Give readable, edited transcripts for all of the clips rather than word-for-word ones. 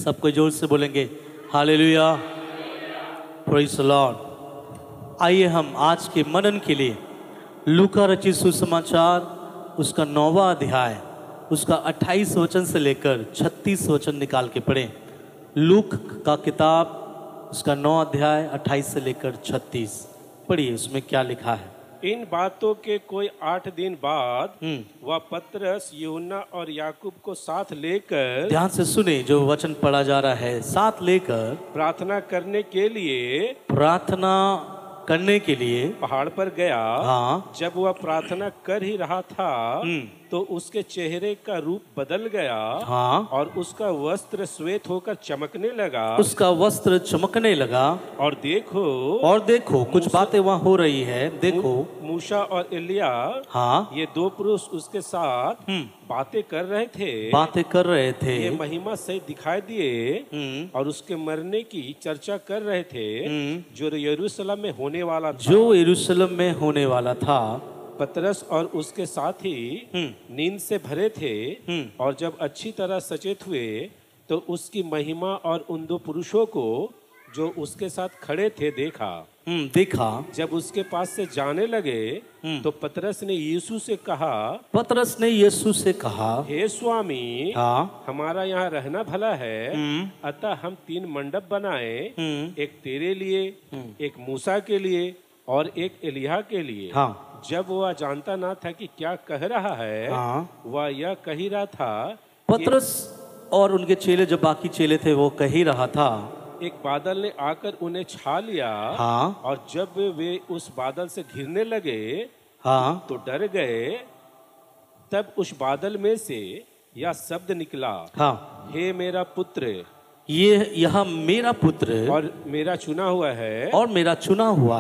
सबको जोर से बोलेंगे हालेलुया, प्रेज़ द लॉर्ड। आइए हम आज के मनन के लिए लूका रचित सुसमाचार उसका 9वां अध्याय उसका 28 वचन से लेकर 36 वचन निकाल के पढ़ें। लूक का किताब उसका 9 अध्याय 28 से लेकर 36 पढ़िए, उसमें क्या लिखा है। इन बातों के कोई 8 दिन बाद वह पतरस, यूहन्ना और याकूब को साथ लेकर, ध्यान से सुने जो वचन पढ़ा जा रहा है, साथ लेकर प्रार्थना करने के लिए पहाड़ पर गया। हाँ। जब वह प्रार्थना कर ही रहा था तो उसके चेहरे का रूप बदल गया। हाँ। और उसका वस्त्र श्वेत होकर चमकने लगा। उसका वस्त्र चमकने लगा। और देखो कुछ बातें वहाँ हो रही है। देखो मूसा और एलिया, हाँ, ये 2 पुरुष उसके साथ बातें कर रहे थे। ये महिमा से दिखाई दिए और उसके मरने की चर्चा कर रहे थे जो यरूशलेम में होने वाला था। पतरस और उसके साथी नींद से भरे थे और जब अच्छी तरह सचेत हुए तो उसकी महिमा और उन 2 पुरुषों को जो उसके साथ खड़े थे देखा। जब उसके पास से जाने लगे तो पतरस ने यीशु से कहा, हे स्वामी, हाँ, हमारा यहाँ रहना भला है। अतः हम 3 मंडप बनाए, एक तेरे लिए, एक मूसा के लिए और एक एलिय्याह के लिए। हाँ। जब वह जानता ना था कि क्या कह रहा है, हाँ। वह यह कह ही रहा था। पतरस और उनके चेले, जब बाकी चेले थे, वो कह ही रहा था। एक बादल ने आकर उन्हें छा लिया। हाँ। और जब वे उस बादल से घिरने लगे, हाँ, तो डर गए। तब उस बादल में से यह शब्द निकला, हाँ, हे मेरा पुत्र, यह मेरा पुत्र और मेरा चुना हुआ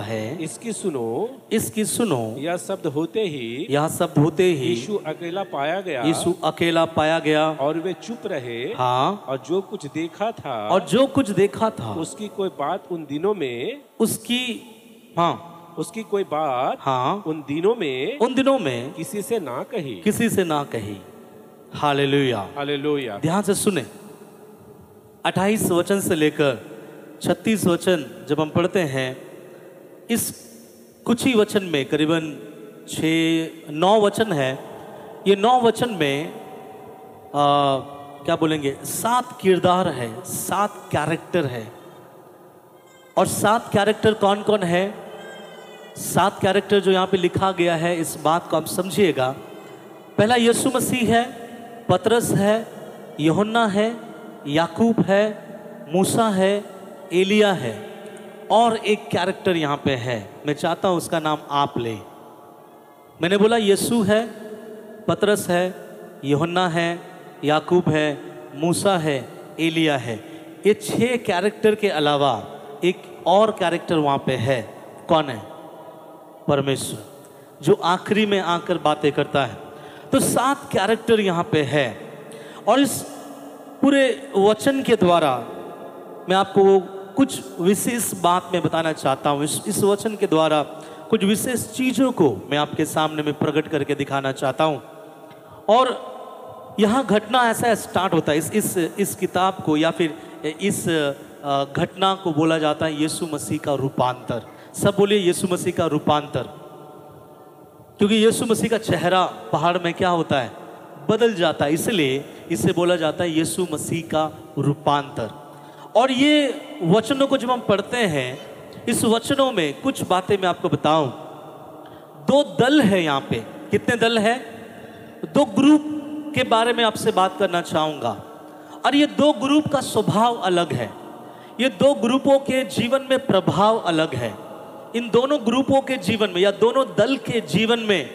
है, इसकी सुनो। यह शब्द होते ही यीशु अकेला पाया गया और वे चुप रहे। हाँ। और जो कुछ देखा था उसकी कोई बात उन दिनों में किसी से ना कही। हालेलुया। ध्यान से सुने, 28 वचन से लेकर 36 वचन जब हम पढ़ते हैं, इस कुछ ही वचन में करीबन 9 वचन है। ये 9 वचन में क्या बोलेंगे, 7 किरदार है, 7 कैरेक्टर है। और 7 कैरेक्टर कौन कौन है? 7 कैरेक्टर जो यहाँ पे लिखा गया है, इस बात को आप समझिएगा। पहला यीशु मसीह है, पतरस है, यूहन्ना है, याकूब है, मूसा है, एलिय्याह है, और एक कैरेक्टर यहाँ पे है। मैं चाहता हूँ उसका नाम आप ले। मैंने बोला यीशु है, पतरस है, यूहन्ना है, याकूब है, मूसा है, एलिय्याह है। ये 6 कैरेक्टर के अलावा एक और कैरेक्टर वहाँ पे है। कौन है? परमेश्वर, जो आखिरी में आकर बातें करता है। तो 7 कैरेक्टर यहाँ पे है। और इस पूरे वचन के द्वारा मैं आपको कुछ विशेष बात मैं बताना चाहता हूँ। इस वचन के द्वारा कुछ विशेष चीज़ों को मैं आपके सामने में प्रकट करके दिखाना चाहता हूँ। और यहाँ घटना ऐसा स्टार्ट होता है, इस किताब को या फिर इस घटना को बोला जाता है यीशु मसीह का रूपांतर। सब बोलिए यीशु मसीह का रूपांतर। क्योंकि यीशु मसीह का चेहरा पहाड़ में क्या होता है? बदल जाता है, इसलिए इसे बोला जाता है यीशु मसीह का रूपांतर। और ये वचनों को जब हम पढ़ते हैं, इस वचनों में कुछ बातें मैं आपको बताऊं। 2 दल है यहाँ पे। कितने दल है? 2 ग्रुप के बारे में आपसे बात करना चाहूंगा। और ये 2 ग्रुप का स्वभाव अलग है। ये 2 ग्रुपों के जीवन में प्रभाव अलग है। इन दोनों ग्रुपों के जीवन में या दोनों दल के जीवन में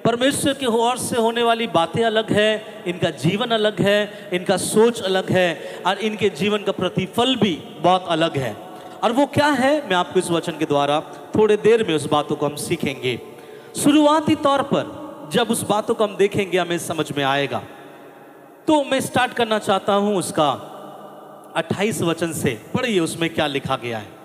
परमेश्वर की ओर से होने वाली बातें अलग है, इनका जीवन अलग है, इनका सोच अलग है, और इनके जीवन का प्रतिफल भी बहुत अलग है। और वो क्या है, मैं आपको इस वचन के द्वारा थोड़े देर में उस बातों को हम सीखेंगे। शुरुआती तौर पर जब उस बातों को हम देखेंगे, हमें समझ में आएगा। तो मैं स्टार्ट करना चाहता हूं उसका 28 वचन से। पढ़िए उसमें क्या लिखा गया है।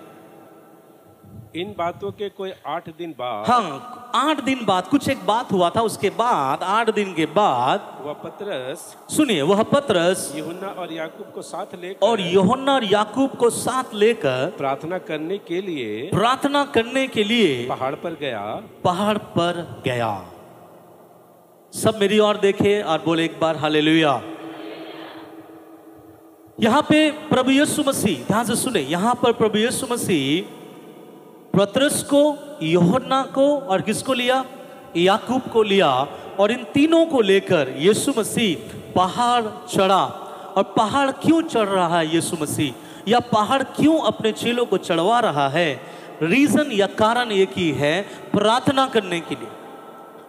इन बातों के कोई 8 दिन बाद, हाँ, 8 दिन बाद कुछ एक बात हुआ था, उसके बाद 8 दिन के बाद वह पतरस, सुनिए, वह पतरस यूहन्ना और याकूब को साथ लेकर प्रार्थना करने के लिए पहाड़ पर गया। सब मेरी ओर देखे और बोले एक बार हालेलुया। यहां पे प्रभु यीशु मसीह, ध्यान से सुने, यहां पर प्रभु यीशु मसीह पतरस को, यूहन्ना को और किसको लिया? याकूब को लिया, और इन तीनों को लेकर यीशु मसीह पहाड़ चढ़ा। और पहाड़ क्यों चढ़ रहा है यीशु मसीह, या पहाड़ क्यों अपने चेलों को चढ़वा रहा है? रीजन या कारण एक ही है, प्रार्थना करने के लिए।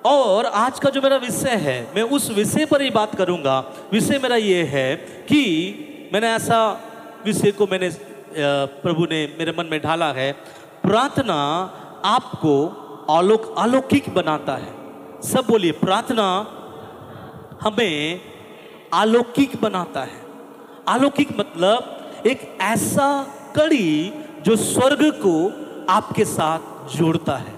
और आज का जो मेरा विषय है, मैं उस विषय पर ही बात करूंगा। विषय मेरा ये है कि मैंने ऐसा विषय को प्रभु ने मेरे मन में ढाला है, प्रार्थना आपको अलौकिक बनाता है। सब बोलिए, प्रार्थना हमें अलौकिक बनाता है। अलौकिक मतलब एक ऐसा कड़ी जो स्वर्ग को आपके साथ जोड़ता है।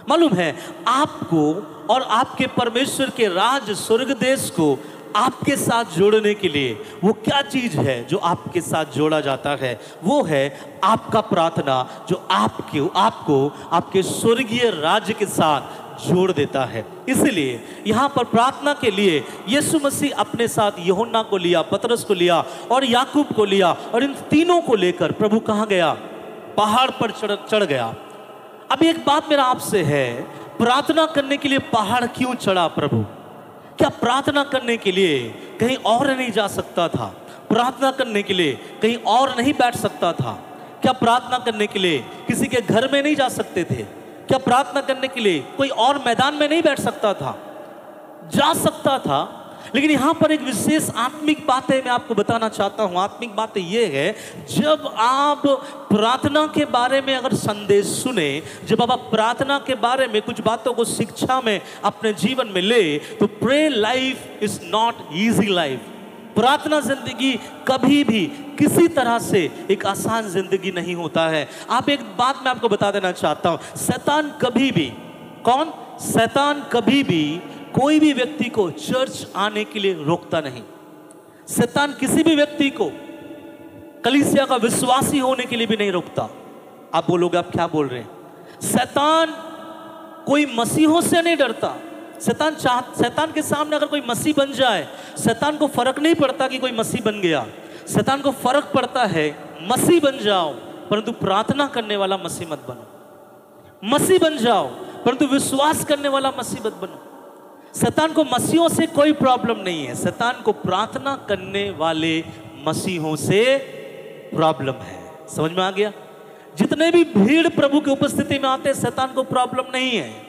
मालूम है आपको और आपके परमेश्वर के राज स्वर्ग देश को आपके साथ जोड़ने के लिए वो क्या चीज है जो आपके साथ जोड़ा जाता है? वो है आपका प्रार्थना, जो आपको आपके स्वर्गीय राज्य के साथ जोड़ देता है। इसलिए यहाँ पर प्रार्थना के लिए यीशु मसीह अपने साथ यूहन्ना को लिया, पतरस को लिया और याकूब को लिया, और इन तीनों को लेकर प्रभु कहाँ गया? पहाड़ पर चढ़ गया। अब एक बात मेरा आपसे है, प्रार्थना करने के लिए पहाड़ क्यों चढ़ा प्रभु? क्या प्रार्थना करने के लिए कहीं और नहीं जा सकता था? प्रार्थना करने के लिए कहीं और नहीं बैठ सकता था? क्या प्रार्थना करने के लिए किसी के घर में नहीं जा सकते थे? क्या प्रार्थना करने के लिए कोई और मैदान में नहीं बैठ सकता था? जा सकता था, लेकिन यहां पर एक विशेष आत्मिक बात है, मैं आपको बताना चाहता हूं। आत्मिक बात ये है, जब आप प्रार्थना के बारे में अगर संदेश सुने, जब आप प्रार्थना के बारे में कुछ बातों को शिक्षा में अपने जीवन में ले, तो pray life is not easy life. प्रार्थना जिंदगी कभी भी किसी तरह से एक आसान जिंदगी नहीं होता है। आप एक बात मैं आपको बता देना चाहता हूं, शैतान कभी भी, कौन? शैतान कभी भी कोई भी व्यक्ति को चर्च आने के लिए रोकता नहीं। शैतान किसी भी व्यक्ति को कलीसिया का विश्वासी होने के लिए भी नहीं रोकता। आप बोलोगे आप क्या बोल रहे हैं? शैतान कोई मसीहों से नहीं डरता। शैतान के सामने अगर कोई मसीह बन जाए, शैतान को फर्क नहीं पड़ता कि कोई मसीह बन गया। शैतान को फर्क पड़ता है मसीह बन जाओ, परंतु प्रार्थना करने वाला मसीह मत बनो। मसीह बन जाओ, परंतु विश्वास करने वाला मसीह मत बनो। शैतान को मसीहों से कोई प्रॉब्लम नहीं है, शैतान को प्रार्थना करने वाले मसीहों से प्रॉब्लम है। समझ में आ गया? जितने भी भीड़ प्रभु की उपस्थिति में आते हैं, शैतान को प्रॉब्लम नहीं है।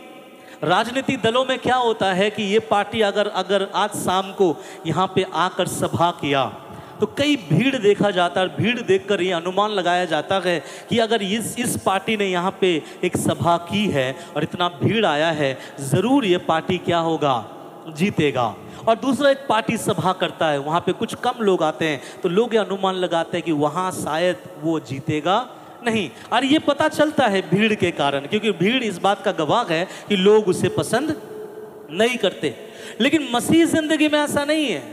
राजनीतिक दलों में क्या होता है कि ये पार्टी अगर आज शाम को यहाँ पे आकर सभा किया, तो कई भीड़ देखा जाता है। भीड़ देखकर ये अनुमान लगाया जाता है कि अगर इस पार्टी ने यहाँ पे एक सभा की है और इतना भीड़ आया है, ज़रूर ये पार्टी क्या होगा? जीतेगा। और दूसरा एक पार्टी सभा करता है, वहाँ पे कुछ कम लोग आते हैं, तो लोग ये अनुमान लगाते हैं कि वहाँ शायद वो जीतेगा नहीं। और ये पता चलता है भीड़ के कारण, क्योंकि भीड़ इस बात का गवाह है कि लोग उसे पसंद नहीं करते। लेकिन मसीह जिंदगी में ऐसा नहीं है।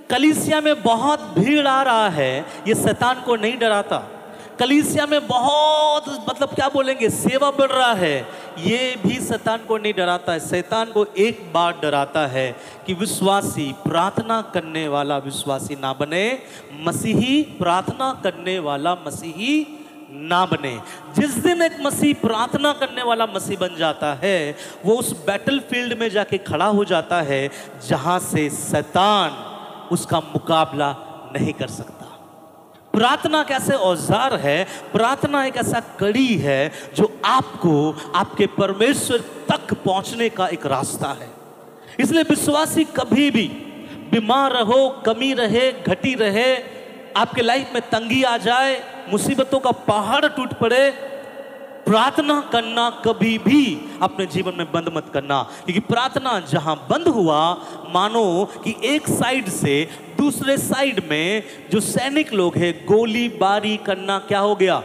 कलीसिया में बहुत भीड़ आ रहा है, ये शैतान को नहीं डराता। कलीसिया में बहुत मतलब क्या बोलेंगे, सेवा बढ़ रहा है, ये भी शैतान को नहीं डराता है। शैतान को एक बात डराता है कि विश्वासी प्रार्थना करने वाला विश्वासी ना बने, मसीही प्रार्थना करने वाला मसीही ना बने। जिस दिन एक मसीह प्रार्थना करने वाला मसीह बन जाता है, वो उस बैटलफील्ड में जाके खड़ा हो जाता है जहां से शैतान उसका मुकाबला नहीं कर सकता। प्रार्थना एक ऐसे औजार है, प्रार्थना एक ऐसा कड़ी है जो आपको आपके परमेश्वर तक पहुंचने का एक रास्ता है। इसलिए विश्वासी कभी भी बीमार रहो, कमी रहे, घटी रहे, आपके लाइफ में तंगी आ जाए, मुसीबतों का पहाड़ टूट पड़े, प्रार्थना करना कभी भी अपने जीवन में बंद मत करना। क्योंकि प्रार्थना जहां बंद हुआ, मानो कि एक साइड से दूसरे साइड में जो सैनिक लोग हैं, गोलीबारी करना क्या हो गया?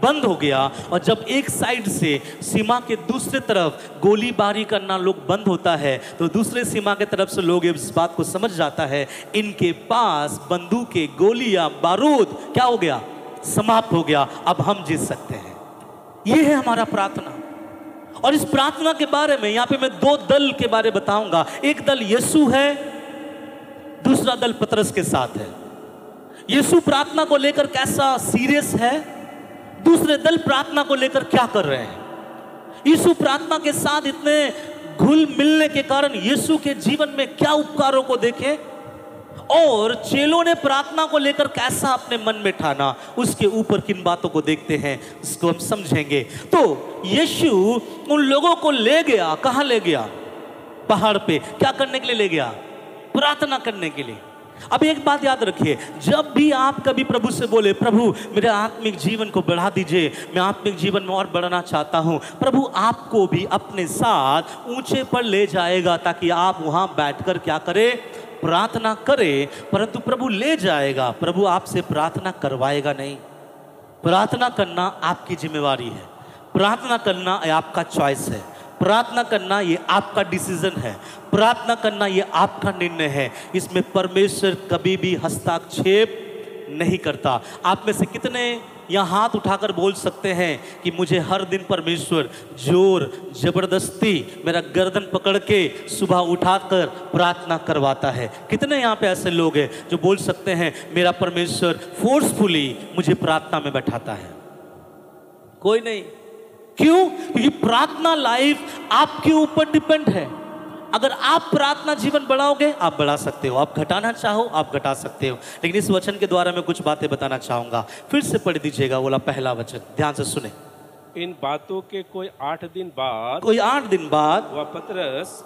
बंद हो गया। और जब एक साइड से सीमा के दूसरे तरफ गोलीबारी करना लोग बंद होता है, तो दूसरे सीमा के तरफ से लोग इस बात को समझ जाता है इनके पास बंदूकें, गोलियां, बारूद क्या हो गया, समाप्त हो गया, अब हम जीत सकते हैं। ये है हमारा प्रार्थना। और इस प्रार्थना के बारे में यहां पे मैं दो दल के बारे बताऊंगा। एक दल यीशु है, दूसरा दल पतरस के साथ है। यीशु प्रार्थना को लेकर कैसा सीरियस है, दूसरे दल प्रार्थना को लेकर क्या कर रहे हैं। यीशु प्रार्थना के साथ इतने घुल मिलने के कारण यीशु के जीवन में क्या उपकारों को देखे और चेलों ने प्रार्थना को लेकर कैसा अपने मन में ठाना, उसके ऊपर किन बातों को देखते हैं इसको हम समझेंगे। तो यीशु उन लोगों को ले गया, कहां ले गया, पहाड़ पे। क्या करने के लिए ले गया, प्रार्थना करने के लिए। अब एक बात याद रखिए, जब भी आप कभी प्रभु से बोले प्रभु मेरे आत्मिक जीवन को बढ़ा दीजिए, मैं आत्मिक जीवन में और बढ़ना चाहता हूं, प्रभु आपको भी अपने साथ ऊंचे पर ले जाएगा ताकि आप वहां बैठकर क्या करें, प्रार्थना करें। परंतु प्रभु ले जाएगा, प्रभु आपसे प्रार्थना करवाएगा नहीं। प्रार्थना करना आपकी जिम्मेवारी है, प्रार्थना करना आपका चॉइस है, प्रार्थना करना ये आपका डिसीजन है, प्रार्थना करना ये आपका निर्णय है। इसमें परमेश्वर कभी भी हस्तक्षेप नहीं करता। आप में से कितने यहाँ हाथ उठाकर बोल सकते हैं कि मुझे हर दिन परमेश्वर जोर जबरदस्ती मेरा गर्दन पकड़ के सुबह उठाकर प्रार्थना करवाता है। कितने यहाँ पे ऐसे लोग हैं जो बोल सकते हैं मेरा परमेश्वर फोर्सफुली मुझे प्रार्थना में बैठाता है? कोई नहीं। क्यों? क्योंकि प्रार्थना लाइफ आपके ऊपर डिपेंड है। अगर आप प्रार्थना जीवन बढ़ाओगे आप बढ़ा सकते हो, आप घटाना चाहो आप घटा सकते हो। लेकिन इस वचन के द्वारा मैं कुछ बातें बताना चाहूंगा। फिर से पढ़ दीजिएगा बोला पहला वचन, ध्यान से सुने। इन बातों के कोई 8 दिन बाद वह पतरस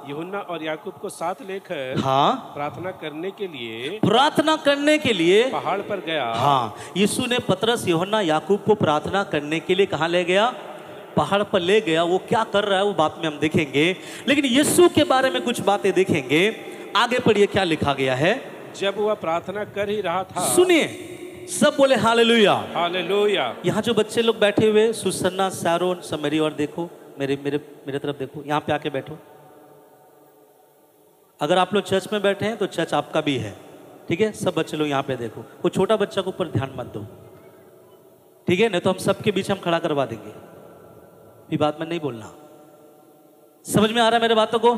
यूहन्ना और याकूब को साथ लेकर प्रार्थना करने के लिए पहाड़ पर गया। यीशु ने पतरस, यूहन्ना, याकूब को प्रार्थना करने के लिए कहाँ ले गया? पहाड़ पर ले गया। वो क्या कर रहा है वो बात में हम देखेंगे, लेकिन यीशु के बारे में कुछ बातें देखेंगे। आगे पढ़िए क्या लिखा गया है। जब वह प्रार्थना कर ही रहा था, सुनिए, सब बोले हालेलुया हालेलुया। यहाँ जो बच्चे लोग बैठे हुए, सुसन्ना, सैरोन, सब मेरी और देखो, मेरे तरफ देखो, यहाँ पे आके बैठो। अगर आप लोग चर्च में बैठे हैं तो चर्च आपका भी है, ठीक है? सब बच्चे लोग यहाँ पे देखो। वो छोटा बच्चा को ऊपर ध्यान मत दो, ठीक है? नहीं तो हम सबके बीच हम खड़ा करवा देंगे। ये बात में नहीं बोलना। समझ में आ रहा है मेरे बातों को?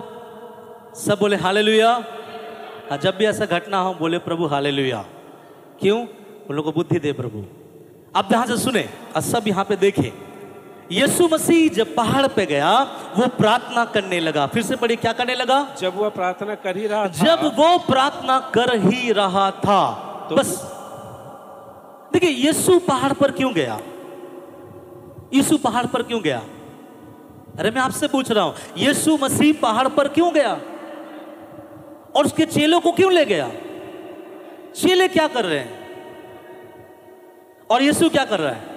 सब बोले हालेलुया। जब भी ऐसा घटना हो बोले प्रभु हालेलुया। क्यों? उन लोगों को बुद्धि दे प्रभु। अब ध्यान से सुने और सब यहाँ पे देखें। यीशु मसीह जब पहाड़ पे गया वो प्रार्थना करने लगा। फिर से पढ़िए, क्या करने लगा? जब वह प्रार्थना कर ही रहा था। जब वो प्रार्थना कर ही रहा था तो बस देखिए, यीशु पहाड़ पर क्यों गया? यीशु पहाड़ पर क्यों गया? अरे मैं आपसे पूछ रहा हूं, यीशु मसीह पहाड़ पर क्यों गया और उसके चेलों को क्यों ले गया? चेले क्या कर रहे हैं और यीशु क्या कर रहा है?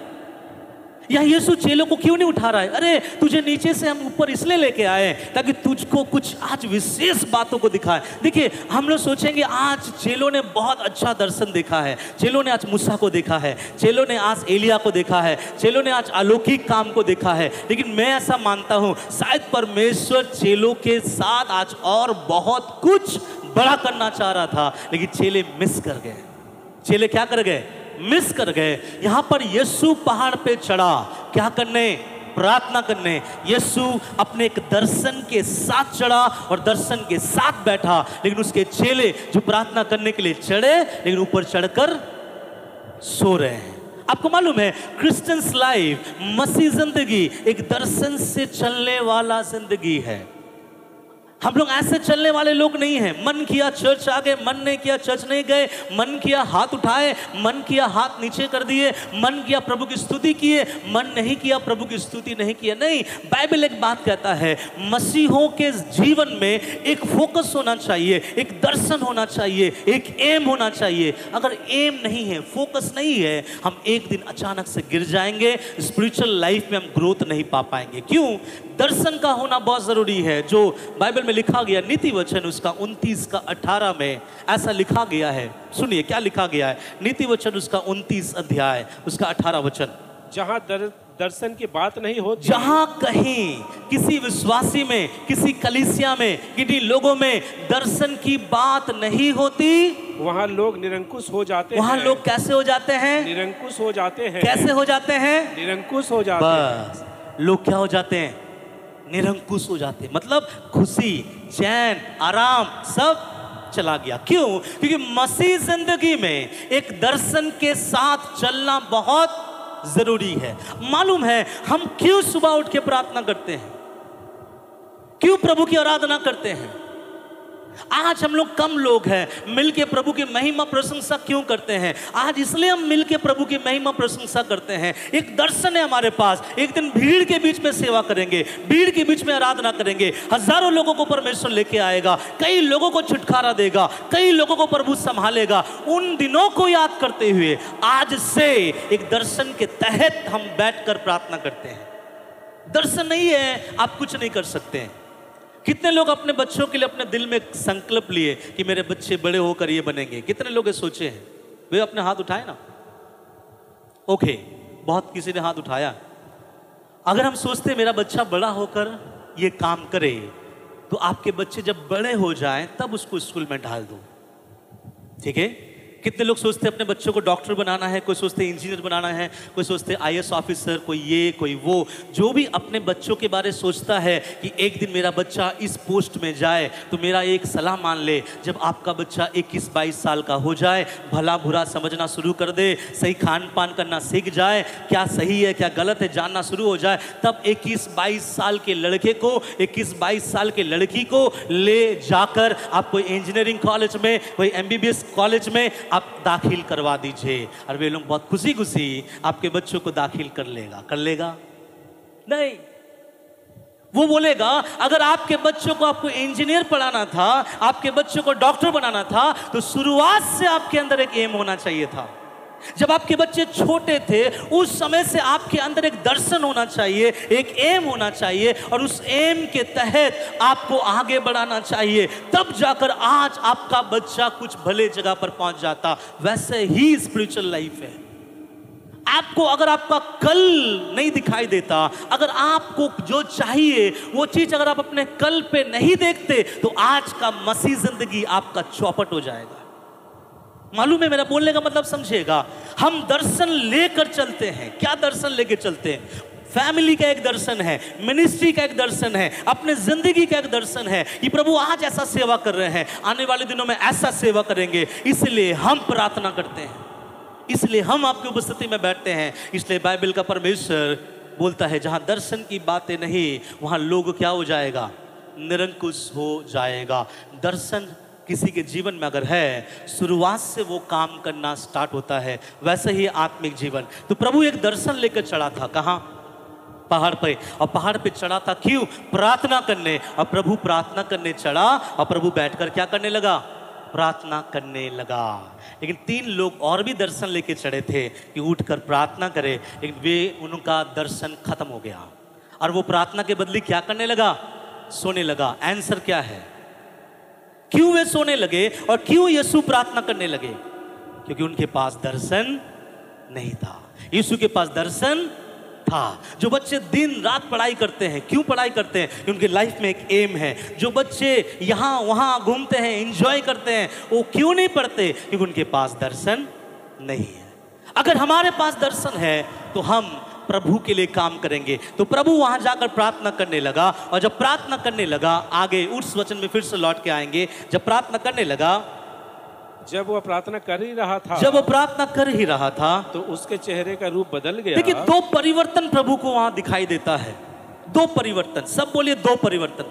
या यीशु चेलों को क्यों नहीं उठा रहा है? अरे तुझे नीचे से हम ऊपर इसलिए लेके आए ताकि तुझको कुछ आज विशेष बातों को दिखाए। देखिए, हम लोग सोचेंगे आज चेलों ने बहुत अच्छा दर्शन देखा है, चेलों ने आज मूसा को देखा है, चेलों ने आज एलिया को देखा है, चेलों ने आज अलौकिक काम को देखा है। लेकिन मैं ऐसा मानता हूं शायद परमेश्वर चेलों के साथ आज और बहुत कुछ बड़ा करना चाह रहा था, लेकिन चेले मिस कर गए। चेले क्या कर गए? मिस कर गए। यहां पर यीशु पहाड़ पे चढ़ा, क्या करने? प्रार्थना करने। यीशु अपने एक दर्शन के साथ चढ़ा और दर्शन के साथ बैठा, लेकिन उसके चेले जो प्रार्थना करने के लिए चढ़े लेकिन ऊपर चढ़कर सो रहे हैं। आपको मालूम है क्रिश्चियंस लाइफ, मसीह जिंदगी एक दर्शन से चलने वाला जिंदगी है। हम लोग ऐसे चलने वाले लोग नहीं हैं। मन किया चर्च आ गए, मन नहीं किया चर्च नहीं गए, मन किया हाथ उठाए, मन किया हाथ नीचे कर दिए, मन किया प्रभु की स्तुति किए, मन नहीं किया प्रभु की स्तुति नहीं किया। नहीं, बाइबल एक बात कहता है मसीहों के जीवन में एक फोकस होना चाहिए, एक दर्शन होना चाहिए, एक एम होना चाहिए। अगर एम नहीं है, फोकस नहीं है, हम एक दिन अचानक से गिर जाएंगे। स्पिरिचुअल लाइफ में हम ग्रोथ नहीं पा पाएंगे। क्यों? दर्शन का होना बहुत जरूरी है। जो बाइबल में लिखा गया नीति वचन उसका 29 का 18 में ऐसा लिखा गया है। सुनिए क्या लिखा गया है। नीति वचन उसका 29 अध्याय उसका 18 वचन। जहाँ दर्शन की बात नहीं होती, जहां कहीं किसी विश्वासी में, किसी कलीसिया में, किन्हीं लोगों में दर्शन की बात नहीं होती, वहाँ लोग निरंकुश हो जाते हैं। वहां लोग कैसे हो जाते हैं? निरंकुश हो जाते हैं। कैसे हो जाते हैं? निरंकुश हो जाते हैं। बस लोग क्या हो जाते हैं? निरंकुश हो जाते हैं। मतलब खुशी, चैन, आराम सब चला गया। क्यों? क्योंकि मसीह जिंदगी में एक दर्शन के साथ चलना बहुत जरूरी है। मालूम है हम क्यों सुबह उठ के प्रार्थना करते हैं, क्यों प्रभु की आराधना करते हैं? आज हम लोग कम लोग हैं, मिलके प्रभु की महिमा प्रशंसा क्यों करते हैं? आज इसलिए हम मिलके प्रभु की महिमा प्रशंसा करते हैं। एक दर्शन है हमारे पास, एक दिन भीड़ के बीच में सेवा करेंगे, भीड़ के बीच में आराधना करेंगे, हजारों लोगों को परमेश्वर लेके आएगा, कई लोगों को छुटकारा देगा, कई लोगों को प्रभु संभालेगा। उन दिनों को याद करते हुए आज से एक दर्शन के तहत हम बैठकर प्रार्थना करते हैं। दर्शन नहीं है आप कुछ नहीं कर सकते हैं। कितने लोग अपने बच्चों के लिए अपने दिल में संकल्प लिए कि मेरे बच्चे बड़े होकर ये बनेंगे? कितने लोग ये सोचे हैं? वे अपने हाथ उठाए ना। ओके, बहुत किसी ने हाथ उठाया। अगर हम सोचते मेरा बच्चा बड़ा होकर ये काम करे, तो आपके बच्चे जब बड़े हो जाएं तब उसको स्कूल में डाल दो। ठीक है? कितने लोग सोचते हैं अपने बच्चों को डॉक्टर बनाना है, कोई सोचते इंजीनियर बनाना है, कोई सोचते आईएएस ऑफिसर, कोई ये कोई वो। जो भी अपने बच्चों के बारे सोचता है कि एक दिन मेरा बच्चा इस पोस्ट में जाए, तो मेरा एक सलाह मान ले, जब आपका बच्चा 21-22 साल का हो जाए, भला बुरा समझना शुरू कर दे, सही खान पान करना सीख जाए, क्या सही है क्या गलत है जानना शुरू हो जाए, तब 21-22 साल के लड़के को, 21-22 साल के लड़की को ले जाकर आप कोई इंजीनियरिंग कॉलेज में, कोई एमबीबीएस कॉलेज में आप दाखिल करवा दीजिए। और वे लोग बहुत खुशी खुशी आपके बच्चों को दाखिल कर लेगा? नहीं। वो बोलेगा अगर आपके बच्चों को आपको इंजीनियर पढ़ाना था, आपके बच्चों को डॉक्टर बनाना था, तो शुरुआत से आपके अंदर एक एम होना चाहिए था। जब आपके बच्चे छोटे थे उस समय से आपके अंदर एक दर्शन होना चाहिए, एक एम होना चाहिए, और उस एम के तहत आपको आगे बढ़ाना चाहिए। तब जाकर आज आपका बच्चा कुछ भले जगह पर पहुंच जाता। वैसे ही स्पिरिचुअल लाइफ है। आपको अगर आपका कल नहीं दिखाई देता, अगर आपको जो चाहिए वो चीज अगर आप अपने कल पे नहीं देखते, तो आज का मसीह जिंदगी आपका चौपट हो जाएगा। मालूम है मेरा बोलने का मतलब? समझिएगा, हम दर्शन लेकर चलते हैं। क्या दर्शन लेकर चलते हैं? फैमिली का एक दर्शन है, मिनिस्ट्री का एक दर्शन है, अपने जिंदगी का एक दर्शन है कि प्रभु आज ऐसा सेवा कर रहे हैं, आने वाले दिनों में ऐसा सेवा करेंगे, इसलिए हम प्रार्थना करते हैं, इसलिए हम आपकी उपस्थिति में बैठते हैं। इसलिए बाइबल का परमेश्वर बोलता है जहां दर्शन की बातें नहीं, वहां लोग क्या हो जाएगा? निरंकुश हो जाएगा। दर्शन किसी के जीवन में अगर है, शुरुआत से वो काम करना स्टार्ट होता है। वैसे ही आत्मिक जीवन। तो प्रभु एक दर्शन लेकर चढ़ा था। कहाँ? पहाड़ पे। और पहाड़ पे चढ़ा था क्यों? प्रार्थना करने। और प्रभु प्रार्थना करने चढ़ा और प्रभु बैठकर क्या करने लगा? प्रार्थना करने लगा। लेकिन 3 लोग और भी दर्शन लेके चढ़े थे कि उठकर प्रार्थना करे, लेकिन वे उनका दर्शन खत्म हो गया और वो प्रार्थना के बदले क्या करने लगा? सोने लगा। आंसर क्या है? क्यों वे सोने लगे और क्यों यीशु प्रार्थना करने लगे? क्योंकि उनके पास दर्शन नहीं था। यीशु के पास दर्शन था। जो बच्चे दिन रात पढ़ाई करते हैं, क्यों पढ़ाई करते हैं? उनकी लाइफ में एक एम है। जो बच्चे यहाँ वहाँ घूमते हैं, एंजॉय करते हैं, वो क्यों नहीं पढ़ते? क्योंकि उनके पास दर्शन नहीं है। अगर हमारे पास दर्शन है तो हम प्रभु के लिए काम करेंगे। तो प्रभु वहां जाकर प्रार्थना करने लगा, और जब प्रार्थना करने लगा, आगे उस वचन में फिर से लौट के आएंगे, जब प्रार्थना करने लगा, जब वो प्रार्थना कर ही रहा था, जब वो प्रार्थना कर ही रहा था, तो उसके चेहरे का रूप बदल गया। देखिए 2 परिवर्तन प्रभु को वहां दिखाई देता है। 2 परिवर्तन। सब बोलिए 2 परिवर्तन।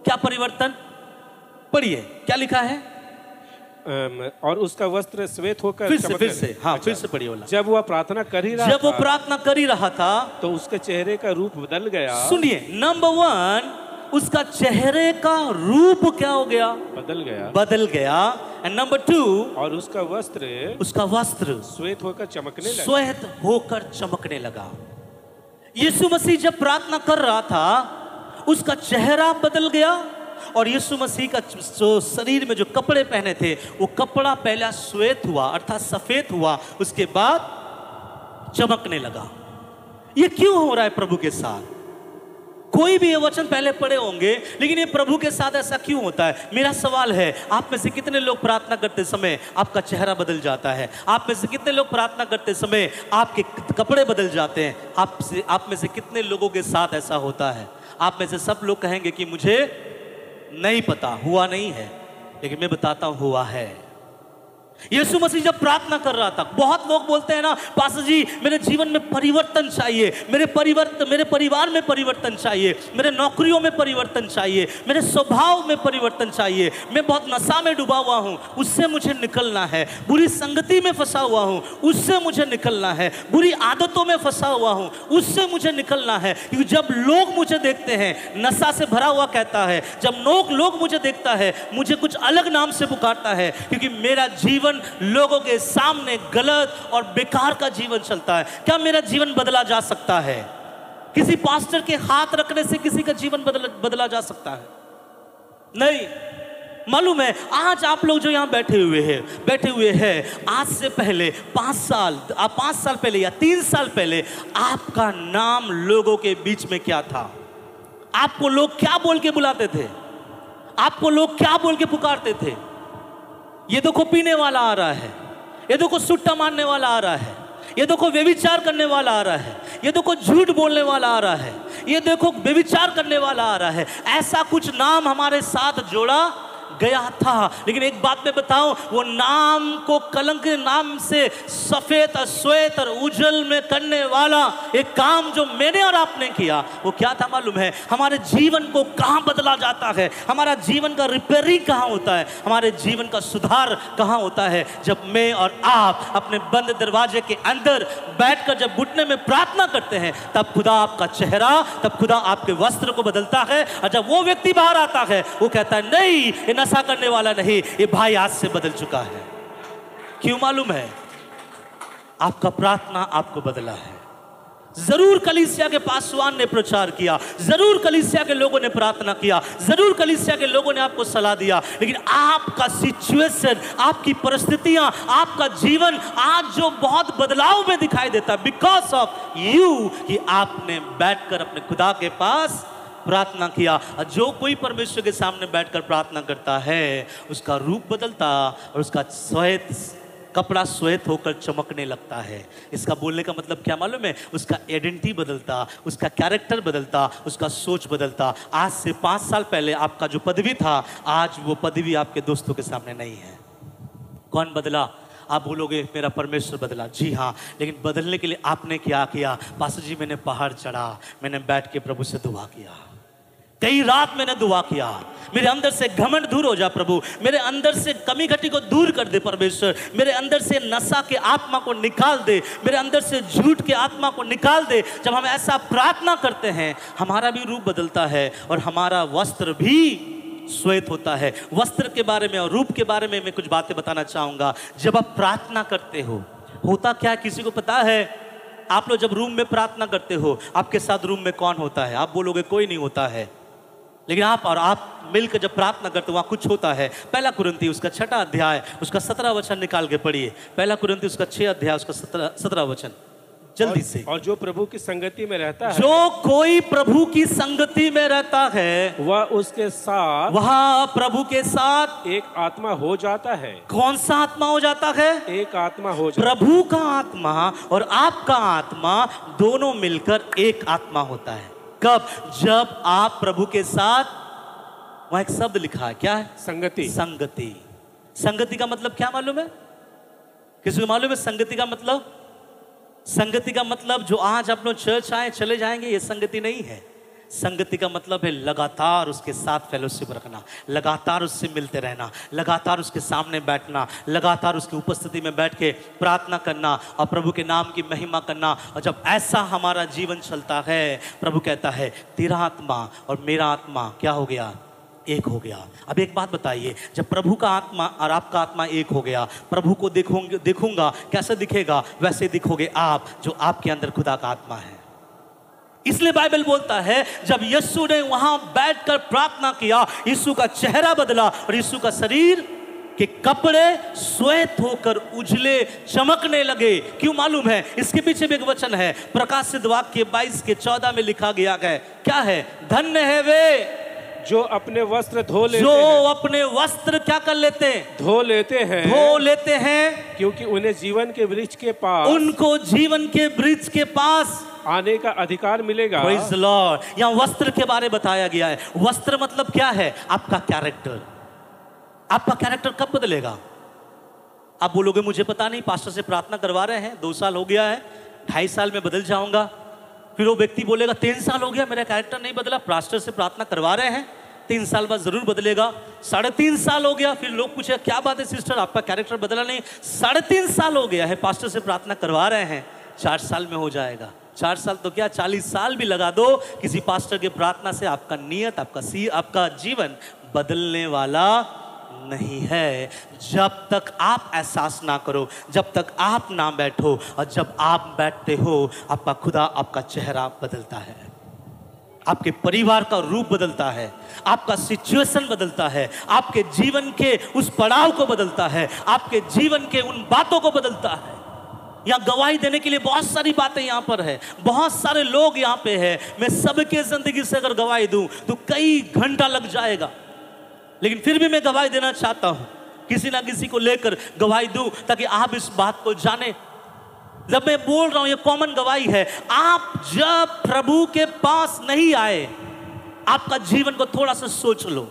क्या परिवर्तन? पढ़िए क्या लिखा है? और उसका वस्त्र श्वेत होकर फिर से हाँ, फिर से पढ़िए वाला। जब वह प्रार्थना कर ही रहा था, जब वो प्रार्थना कर ही रहा था, तो उसके चेहरे का रूप बदल गया। सुनिए, नंबर 1, उसका चेहरे का रूप क्या हो गया? बदल गया। एंड नंबर 2, और उसका वस्त्र श्वेत होकर चमकने लगा। यीशु मसीह जब प्रार्थना कर रहा था, उसका चेहरा बदल गया, और यीशु मसीह का जो शरीर में जो कपड़े पहने थे, वो कपड़ा पहला श्वेत हुआ, अर्थात सफेद हुआ, उसके बाद चमकने लगा। ये क्यों हो रहा है प्रभु के साथ? कोई भी ये वचन पहले पढ़े होंगे, लेकिन ये प्रभु के साथ ऐसा क्यों होता है? मेरा सवाल है, आप में से कितने लोग प्रार्थना करते समय आपका चेहरा बदल जाता है? आप में से कितने लोग प्रार्थना करते समय आपके कपड़े बदल जाते हैं? आप में से कितने लोगों के साथ ऐसा होता है? आप में से सब लोग कहेंगे कि मुझे नहीं पता, हुआ नहीं है, लेकिन मैं बताता हूं हुआ है। यीशु मसीह जब प्रार्थना कर रहा था, बहुत लोग बोलते हैं ना, पास्टर जी मेरे जीवन में परिवर्तन चाहिए, मेरे परिवार में परिवर्तन चाहिए, मेरे नौकरियों में परिवर्तन चाहिए, मेरे स्वभाव में परिवर्तन चाहिए, मैं बहुत नशा में डूबा हुआ हूँ, उससे मुझे निकलना है, बुरी संगति में फंसा हुआ हूँ, उससे मुझे निकलना है, बुरी आदतों में फंसा हुआ हूँ, उससे मुझे निकलना है। क्योंकि जब लोग मुझे देखते हैं, नशा से भरा हुआ कहता है, जब लोग मुझे देखता है, मुझे कुछ अलग नाम से पुकारता है, क्योंकि मेरा जीवन लोगों के सामने गलत और बेकार का जीवन चलता है। क्या मेरा जीवन बदला जा सकता है? किसी पास्टर के हाथ रखने से किसी का जीवन बदला जा सकता है? नहीं। मालूम है, आज आप लोग जो यहाँ बैठे हुए हैं, आज से पहले 5 साल पहले या 3 साल पहले आपका नाम लोगों के बीच में क्या था? आपको लोग क्या बोल के बुलाते थे? आपको लोग क्या बोल के पुकारते थे? ये देखो पीने वाला आ रहा है, ये देखो सुट्टा मारने वाला आ रहा है, ये देखो व्यभिचार करने वाला आ रहा है, ये देखो झूठ बोलने वाला आ रहा है, ये देखो व्यभिचार करने वाला आ रहा है। ऐसा कुछ नाम हमारे साथ जोड़ा गया था। लेकिन एक बात मैं बताऊं, वो नाम को कलंक नाम से सफेद और श्वेत और उज्जवल में करने वाला एक काम जो मैंने और आपने किया, वो क्या था मालूम है? हमारे जीवन को कहां बदला जाता है, हमारा जीवन का रिपेयरिंग कहां होता है, हमारे जीवन का सुधार कहां होता है? जब मैं और आप अपने बंद दरवाजे के अंदर बैठकर जब घुटने में प्रार्थना करते हैं, तब खुदा आपका चेहरा, तब खुदा आपके वस्त्र को बदलता है। और जब वो व्यक्ति बाहर आता है, वो कहता है नहीं, ये नशा करने वाला नहीं, ये भाई आज से बदल चुका है। क्यों मालूम है? आपका प्रार्थना आपको बदला है। जरूर कलीसिया के पासवान ने प्रचार किया, जरूर कलीसिया के लोगों ने प्रार्थना किया, जरूर कलीसिया के लोगों ने आपको सलाह दिया, लेकिन आपका सिचुएशन, आपकी परिस्थितियां, आपका जीवन आज जो बहुत बदलाव में दिखाई देता है, बिकॉज ऑफ यू, कि आपने बैठकर अपने खुदा के पास प्रार्थना किया। जो कोई परमेश्वर के सामने बैठकर प्रार्थना करता है, उसका रूप बदलता और उसका कपड़ा श्वेत होकर चमकने लगता है। इसका बोलने का मतलब क्या मालूम है? उसका आइडेंटिटी बदलता, उसका कैरेक्टर बदलता, उसका सोच बदलता। आज से 5 साल पहले आपका जो पदवी था, आज वो पदवी आपके दोस्तों के सामने नहीं है। कौन बदला? आप बोलोगे मेरा परमेश्वर बदला। जी हाँ, लेकिन बदलने के लिए आपने क्या किया? पास्टर जी मैंने पहाड़ चढ़ा, मैंने बैठ के प्रभु से दुआ किया, कई रात मैंने दुआ किया, मेरे अंदर से घमंड दूर हो जा प्रभु, मेरे अंदर से कमी घटी को दूर कर दे परमेश्वर, मेरे अंदर से नशा के आत्मा को निकाल दे, मेरे अंदर से झूठ के आत्मा को निकाल दे। जब हम ऐसा प्रार्थना करते हैं, हमारा भी रूप बदलता है और हमारा वस्त्र भी श्वेत होता है। वस्त्र के बारे में और रूप के बारे में मैं कुछ बातें बताना चाहूंगा। जब आप प्रार्थना करते हो, होता क्या किसी को पता है? आप लोग जब रूम में प्रार्थना करते हो, आपके साथ रूम में कौन होता है? आप बोलोगे कोई नहीं होता है, लेकिन आप मिलकर जब प्रार्थना करते हो, वहां कुछ होता है। 1 कुरिन्थी उसका 6 अध्याय उसका 17 वचन निकाल के पढ़िए। 1 कुरिन्थी उसका 6 अध्याय उसका 17 वचन जल्दी से। और जो प्रभु की संगति में रहता है, जो कोई प्रभु की संगति में रहता है, वह उसके साथ, वह प्रभु के साथ एक आत्मा हो जाता है। कौन सा आत्मा हो जाता है? एक आत्मा हो जाता है। प्रभु का आत्मा और आपका आत्मा दोनों मिलकर एक आत्मा होता है। कब? जब आप प्रभु के साथ, वहां एक शब्द लिखा है, क्या है? संगति। संगति। संगति का मतलब क्या मालूम है? किसी को मालूम है संगति का मतलब? संगति का मतलब जो आज आप लोग चर्च आए चले जाएंगे, ये संगति नहीं है। संगति का मतलब है लगातार उसके साथ फेलोशिप रखना, लगातार उससे मिलते रहना, लगातार उसके सामने बैठना, लगातार उसकी उपस्थिति में बैठ के प्रार्थना करना और प्रभु के नाम की महिमा करना। और जब ऐसा हमारा जीवन चलता है, प्रभु कहता है तेरा आत्मा और मेरा आत्मा क्या हो गया? एक हो गया। अब एक बात बताइए, जब प्रभु का आत्मा और आपका आत्मा एक हो गया, प्रभु को देखूंगा कैसे दिखेगा? वैसे दिखोगे आप, जो आपके अंदर खुदा का आत्मा है। इसलिए बाइबल बोलता है जब यीशु ने वहां बैठकर प्रार्थना किया, यीशु का चेहरा बदला और यीशु का शरीर कि कपड़े श्वेत होकर उजले चमकने लगे। क्यों मालूम है? इसके पीछे भी एक वचन है, प्रकाशित वाक्य 22 के 14 में लिखा गया है, क्या है? धन्य है वे जो अपने वस्त्र धो लेते जो हैं। अपने वस्त्र क्या कर लेते हैं? धो लेते हैं। धो लेते हैं, क्योंकि उन्हें जीवन के वृक्ष के पास, उनको जीवन के वृक्ष के पास आने का अधिकार मिलेगा। Praise the Lord। यहाँ वस्त्र के बारे बताया गया है। वस्त्र मतलब क्या है? आपका कैरेक्टर। आपका कैरेक्टर कब बदलेगा? आप बोलोगे मुझे पता नहीं, पास्टर से प्रार्थना करवा रहे हैं, 2 साल हो गया है, 2.5 साल में बदल जाऊंगा। फिर वो व्यक्ति बोलेगा 3 साल हो गया मेरा कैरेक्टर नहीं बदला, पास्टर से प्रार्थना करवा रहे हैं, 3 साल बाद जरूर बदलेगा। 3.5 साल हो गया, फिर लोग पूछे क्या बात है सिस्टर आपका कैरेक्टर बदला नहीं? 3.5 साल हो गया है, पास्टर से प्रार्थना करवा रहे हैं, 4 साल में हो जाएगा। 4 साल तो क्या, 40 साल भी लगा दो, किसी पास्टर की प्रार्थना से आपका नियत, आपका जीवन बदलने वाला नहीं है। जब तक आप एहसास ना करो, जब तक आप ना बैठो, और जब आप बैठते हो आपका खुदा, आपका चेहरा बदलता है, आपके परिवार का रूप बदलता है, आपका सिचुएशन बदलता है, आपके जीवन के उस पड़ाव को बदलता है, आपके जीवन के उन बातों को बदलता है। यहाँ गवाही देने के लिए बहुत सारी बातें यहाँ पर है, बहुत सारे लोग यहाँ पे है। मैं सबके जिंदगी से अगर गवाही दूं तो कई घंटा लग जाएगा, लेकिन फिर भी मैं गवाही देना चाहता हूं, किसी ना किसी को लेकर गवाही दूं ताकि आप इस बात को जाने। जब मैं बोल रहा हूं ये कॉमन गवाही है, आप जब प्रभु के पास नहीं आए, आपका जीवन को थोड़ा सा सोच लो।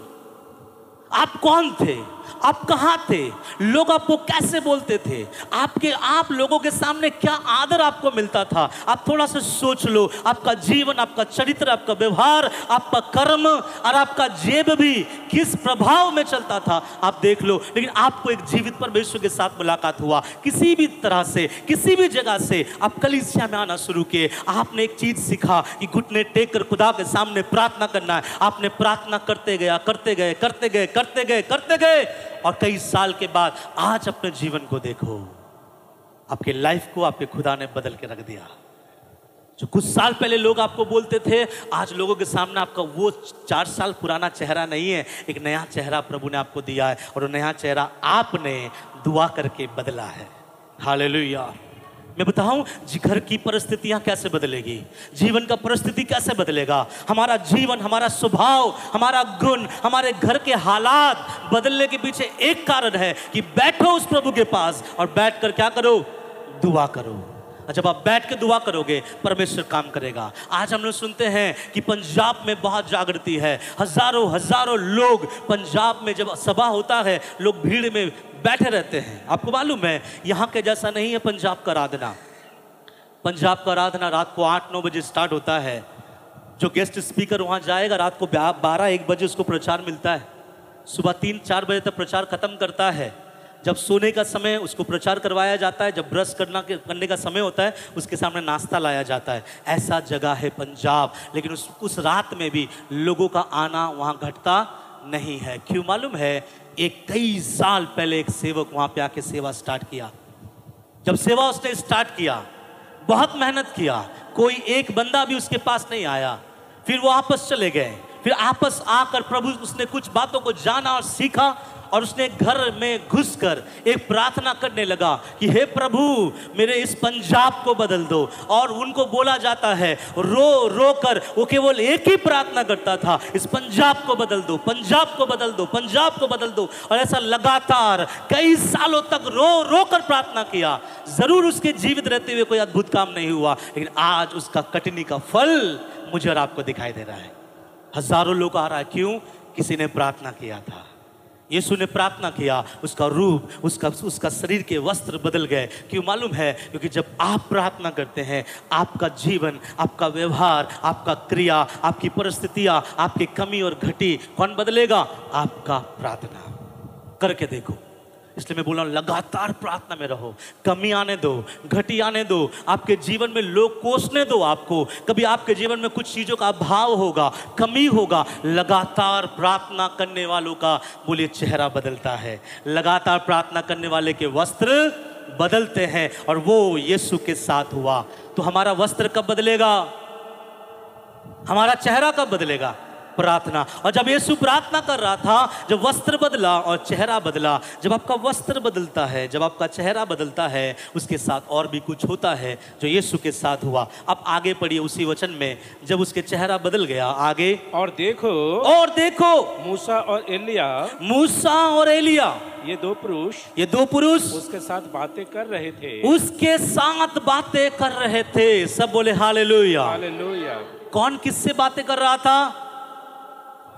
आप कौन थे? आप कहां थे? लोग आपको कैसे बोलते थे? आप लोगों के सामने क्या आदर आपको मिलता था? आप थोड़ा सा सोच लो। आपका जीवन, आपका चरित्र, आपका व्यवहार, आपका कर्म और आपका जेब भी किस प्रभाव में चलता था, आप देख लो। लेकिन आपको एक जीवित परमेश्वर के साथ मुलाकात हुआ, किसी भी तरह से, किसी भी जगह से आप कलीसिया में आना शुरू किए, आपने एक चीज सीखा कि घुटने टेक कर खुदा के सामने प्रार्थना करना है। आपने प्रार्थना करते गए, और कई साल के बाद आज अपने जीवन को देखो, आपके लाइफ को आपके खुदा ने बदल के रख दिया। जो कुछ साल पहले लोग आपको बोलते थे, आज लोगों के सामने आपका वो 4 साल पुराना चेहरा नहीं है, एक नया चेहरा प्रभु ने आपको दिया है, और वो नया चेहरा आपने दुआ करके बदला है। हालेलुया। मैं बताऊं घर की परिस्थितियां कैसे बदलेगी, जीवन का परिस्थिति कैसे बदलेगा, हमारा जीवन, हमारा स्वभाव, हमारा गुण, हमारे घर के हालात बदलने के पीछे एक कारण है कि बैठो उस प्रभु के पास और बैठकर क्या करो? दुआ करो। और जब आप बैठ के दुआ करोगे परमेश्वर काम करेगा। आज हम लोग सुनते हैं कि पंजाब में बहुत जागृति है, हजारों लोग पंजाब में जब सभा होता है लोग भीड़ में बैठे रहते हैं। आपको मालूम है यहाँ के जैसा नहीं है पंजाब का आराधना। पंजाब का आराधना रात को 8-9 बजे स्टार्ट होता है। जो गेस्ट स्पीकर वहाँ जाएगा रात को 12-1 बजे उसको प्रचार मिलता है, सुबह 3-4 बजे तक प्रचार खत्म करता है। जब सोने का समय उसको प्रचार करवाया जाता है, जब ब्रश करने का समय होता है उसके सामने नाश्ता लाया जाता है। ऐसा जगह है पंजाब। लेकिन उस रात में भी लोगों का आना वहाँ घटता नहीं है। क्यों मालूम है? एक कई साल पहले एक सेवक वहाँ पे आके सेवा स्टार्ट किया। जब सेवा उसने स्टार्ट किया, बहुत मेहनत किया, कोई एक बंदा भी उसके पास नहीं आया। फिर वो आपस चले गए। फिर आपस आकर प्रभु उसने कुछ बातों को जाना और सीखा, और उसने घर में घुसकर एक प्रार्थना करने लगा कि हे प्रभु मेरे इस पंजाब को बदल दो। और उनको बोला जाता है रो रो कर वो केवल एक ही प्रार्थना करता था, इस पंजाब को बदल दो, पंजाब को बदल दो, पंजाब को बदल दो। और ऐसा लगातार कई सालों तक रो रो कर प्रार्थना किया। जरूर उसके जीवित रहते हुए कोई अद्भुत काम नहीं हुआ, लेकिन आज उसका कटनी का फल मुझे और आपको दिखाई दे रहा है। हजारों लोग आ रहा है। क्यों? किसी ने प्रार्थना किया था, यीशु ने प्रार्थना किया, उसका रूप, उसका शरीर के वस्त्र बदल गए। क्यों मालूम है? क्योंकि जब आप प्रार्थना करते हैं आपका जीवन, आपका व्यवहार, आपका क्रिया, आपकी परिस्थितियां, आपकी कमी और घटी कौन बदलेगा? आपका प्रार्थना करके देखो। इसलिए मैं बोल रहा हूं लगातार प्रार्थना में रहो। कमी आने दो, घटी आने दो, आपके जीवन में लोग कोसने दो आपको। कभी आपके जीवन में कुछ चीजों का अभाव होगा, कमी होगा, लगातार प्रार्थना करने वालों का बोलिए चेहरा बदलता है। लगातार प्रार्थना करने वाले के वस्त्र बदलते हैं, और वो यीशु के साथ हुआ। तो हमारा वस्त्र कब बदलेगा? हमारा चेहरा कब बदलेगा? प्रार्थना। और जब यीशु प्रार्थना कर रहा था, जब वस्त्र बदला और चेहरा बदला, जब आपका वस्त्र बदलता है, जब आपका चेहरा बदलता है, उसके साथ और भी कुछ होता है जो यीशु के साथ हुआ। अब आगे पढ़िए उसी वचन में, जब उसके चेहरा बदल गया, आगे और देखो मूसा और एलिया ये दो पुरुष उसके साथ बातें कर रहे थे। सब बोले हालेलुया। हालेलुया। कौन किससे बातें कर रहा था?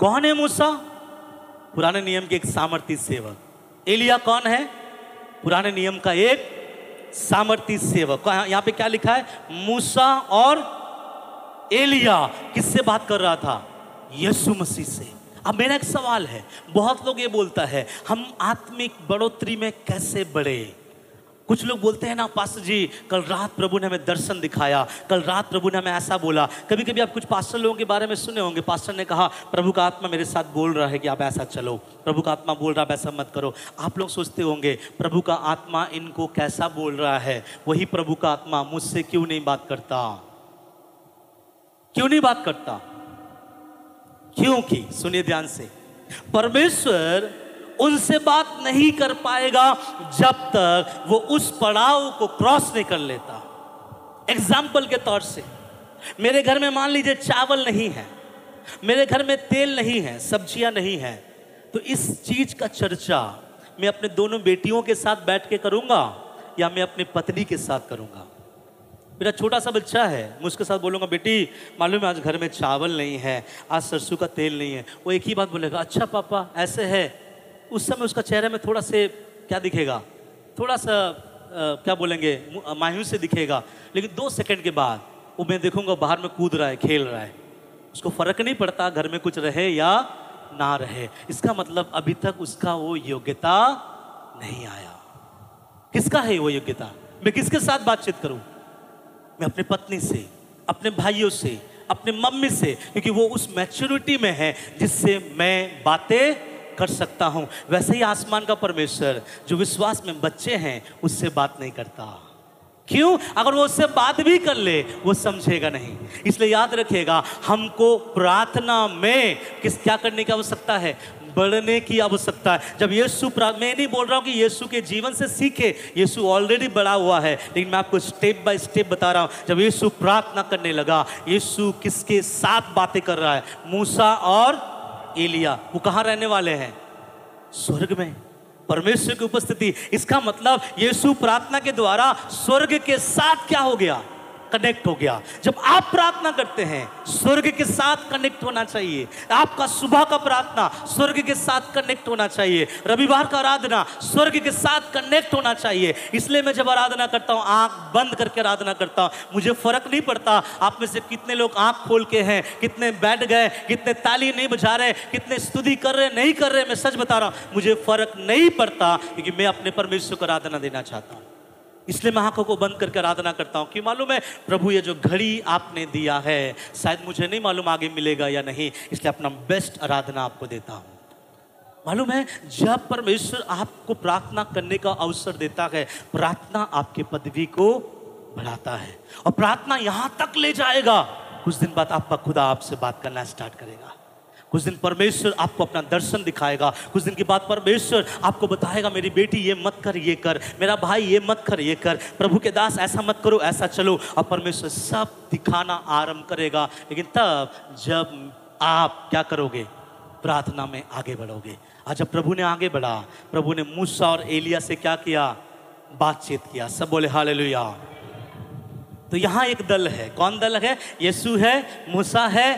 कौन है मूसा? पुराने नियम के एक सामर्थी सेवक। एलिया कौन है? पुराने नियम का एक सामर्थी सेवक। यहां पे क्या लिखा है? मूसा और एलिया किससे बात कर रहा था? यीशु मसीह से। अब मेरा एक सवाल है, बहुत लोग ये बोलता है हम आत्मिक बढ़ोतरी में कैसे बढ़े? कुछ लोग बोलते हैं ना, पास्टर जी कल रात प्रभु ने हमें दर्शन दिखाया, कल रात प्रभु ने हमें ऐसा बोला। कभी कभी आप कुछ पास्टर लोगों के बारे में सुने होंगे, पास्टर ने कहा प्रभु का आत्मा मेरे साथ बोल रहा है कि आप ऐसा चलो, प्रभु का आत्मा बोल रहा है ऐसा मत करो। आप लोग सोचते होंगे प्रभु का आत्मा इनको कैसा बोल रहा है, वही प्रभु का आत्मा मुझसे क्यों नहीं बात करता? क्यों नहीं बात करता? क्योंकि सुनिए ध्यान से, परमेश्वर उनसे बात नहीं कर पाएगा जब तक वो उस पड़ाव को क्रॉस नहीं कर लेता। एग्जाम्पल के तौर से, मेरे घर में मान लीजिए चावल नहीं है, मेरे घर में तेल नहीं है, सब्जियां नहीं है, तो इस चीज का चर्चा मैं अपने दोनों बेटियों के साथ बैठ के करूंगा या मैं अपनी पत्नी के साथ करूंगा? मेरा छोटा सा बच्चा है, मैं उसके साथ बोलूंगा बेटी मालूम है आज घर में चावल नहीं है, आज सरसों का तेल नहीं है, वो एक ही बात बोलेगा अच्छा पापा ऐसे है। उस समय उसका चेहरे में थोड़ा से क्या दिखेगा? थोड़ा सा क्या बोलेंगे, मायूस से दिखेगा। लेकिन 2 सेकंड के बाद वो मैं देखूंगा बाहर में कूद रहा है, खेल रहा है, उसको फर्क नहीं पड़ता घर में कुछ रहे या ना रहे। इसका मतलब अभी तक उसका वो योग्यता नहीं आया। किसका है वो योग्यता? मैं किसके साथ बातचीत करूं? मैं अपनी पत्नी से, अपने भाइयों से, अपने मम्मी से, क्योंकि वो उस मैच्योरिटी में है जिससे मैं बातें कर सकता हूं। वैसे ही आसमान का परमेश्वर जो विश्वास में बच्चे हैं उससे बात नहीं करता। क्यों? अगर वो उससे बात भी कर ले वो समझेगा नहीं। इसलिए याद रखिएगा, हमको प्रार्थना में क्या करने की आवश्यकता है? बढ़ने की आवश्यकता है। जब यीशु, मैं नहीं बोल रहा हूं कि यीशु के जीवन से सीखे, यीशु ऑलरेडी बड़ा हुआ है, लेकिन मैं आपको स्टेप बाय स्टेप बता रहा हूं। जब यीशु प्रार्थना करने लगा, यीशु किसके साथ बातें कर रहा है? मूसा और एलिया। वो कहां रहने वाले हैं? स्वर्ग में, परमेश्वर की उपस्थिति। इसका मतलब यीशु प्रार्थना के द्वारा स्वर्ग के साथ क्या हो गया? कनेक्ट हो गया। जब आप प्रार्थना करते हैं, स्वर्ग के साथ कनेक्ट होना चाहिए। आपका सुबह का प्रार्थना स्वर्ग के साथ कनेक्ट होना चाहिए। रविवार का आराधना स्वर्ग के साथ कनेक्ट होना चाहिए। इसलिए मैं जब आराधना करता हूं, आंख बंद करके आराधना करता हूं। मुझे फर्क नहीं पड़ता आप में से कितने लोग आंख खोल के हैं, कितने बैठ गए, कितने ताली नहीं बजा रहे, कितने स्तुति कर रहे नहीं कर रहे। मैं सच बता रहा हूं, मुझे फर्क नहीं पड़ता, क्योंकि मैं अपने परमेश्वर को आराधना देना चाहता हूं। इसलिए मैं आंखों को बंद करके आराधना करता हूं कि मालूम है प्रभु ये जो घड़ी आपने दिया है, शायद मुझे नहीं मालूम आगे मिलेगा या नहीं, इसलिए अपना बेस्ट आराधना आपको देता हूं। मालूम है जब परमेश्वर आपको प्रार्थना करने का अवसर देता है, प्रार्थना आपके पदवी को बढ़ाता है और प्रार्थना यहां तक ले जाएगा, कुछ दिन बाद आपका खुदा आपसे बात करना स्टार्ट करेगा। कुछ दिन परमेश्वर आपको अपना दर्शन दिखाएगा। कुछ दिन के बाद परमेश्वर आपको बताएगा मेरी बेटी ये मत कर, ये कर, मेरा भाई ये मत कर, ये कर, प्रभु के दास ऐसा मत करो, ऐसा चलो। और परमेश्वर सब दिखाना आरंभ करेगा। लेकिन तब जब आप क्या करोगे? प्रार्थना में आगे बढ़ोगे। आज जब प्रभु ने आगे बढ़ा, प्रभु ने मूसा और एलिया से क्या किया? बातचीत किया। सब बोले हालेलुया। तो यहां एक दल है। कौन दल है? यीशु है, मूसा है,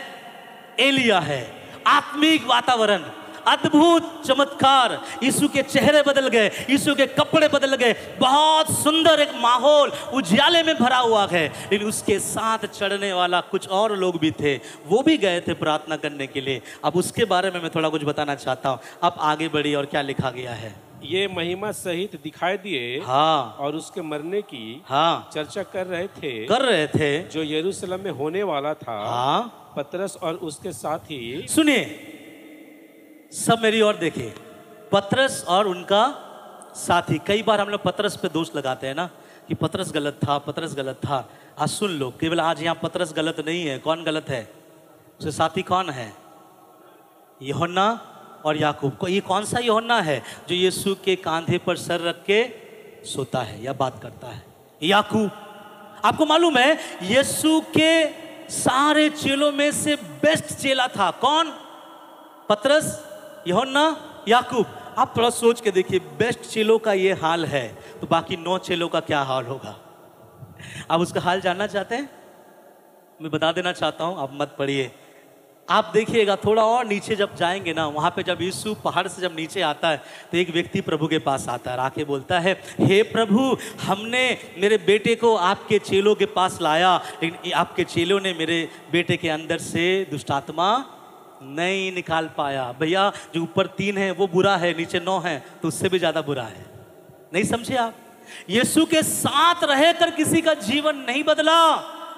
एलिया है। आत्मिक वातावरण, अद्भुत चमत्कार, यीशु के चेहरे बदल गए, यीशु के कपड़े बदल गए, बहुत सुंदर एक माहौल उजाले में भरा हुआ है। लेकिन उसके साथ चढ़ने वाला कुछ और लोग भी थे, वो भी गए थे प्रार्थना करने के लिए। अब उसके बारे में मैं थोड़ा कुछ बताना चाहता हूँ। अब आगे बढ़िए और क्या लिखा गया है? ये महिमा सहित दिखाई दिए, हाँ, और उसके मरने की हाँ चर्चा कर रहे थे जो यरूशलेम में होने वाला था। हाँ, पतरस और उसके साथी। सुनिए, सब मेरी ओर देखिए, पतरस और उनका साथी। कई बार हम लोग पतरस पे दोष लगाते हैं ना कि पतरस गलत था, पतरस गलत था। आज सुन लो, केवल आज यहाँ पतरस गलत नहीं है। कौन गलत है? उसके साथी कौन है? यूहन्ना और याकूब को। ये कौन सा यूहन्ना है जो यीशु के कांधे पर सर रख के सोता है या बात करता है? याकूब। आपको मालूम है यीशु के सारे चेलों में से बेस्ट चेला था कौन? पतरस, यूहन्ना, याकूब। आप थोड़ा सोच के देखिए, बेस्ट चेलों का ये हाल है तो बाकी 9 चेलों का क्या हाल होगा? आप उसका हाल जानना चाहते हैं? मैं बता देना चाहता हूं, आप मत पढ़िए। आप देखिएगा थोड़ा और नीचे जब जाएंगे ना, वहां पे जब यीशु पहाड़ से जब नीचे आता है तो एक व्यक्ति प्रभु के पास आता है, आके बोलता है, हे प्रभु, हमने मेरे बेटे को आपके चेलों के पास लाया, लेकिन आपके चेलों ने मेरे बेटे के अंदर से दुष्ट आत्मा नहीं निकाल पाया। भैया, जो ऊपर 3 है वो बुरा है, नीचे 9 है तो उससे भी ज्यादा बुरा है। नहीं समझे आप? यीशु के साथ रहकर किसी का जीवन नहीं बदला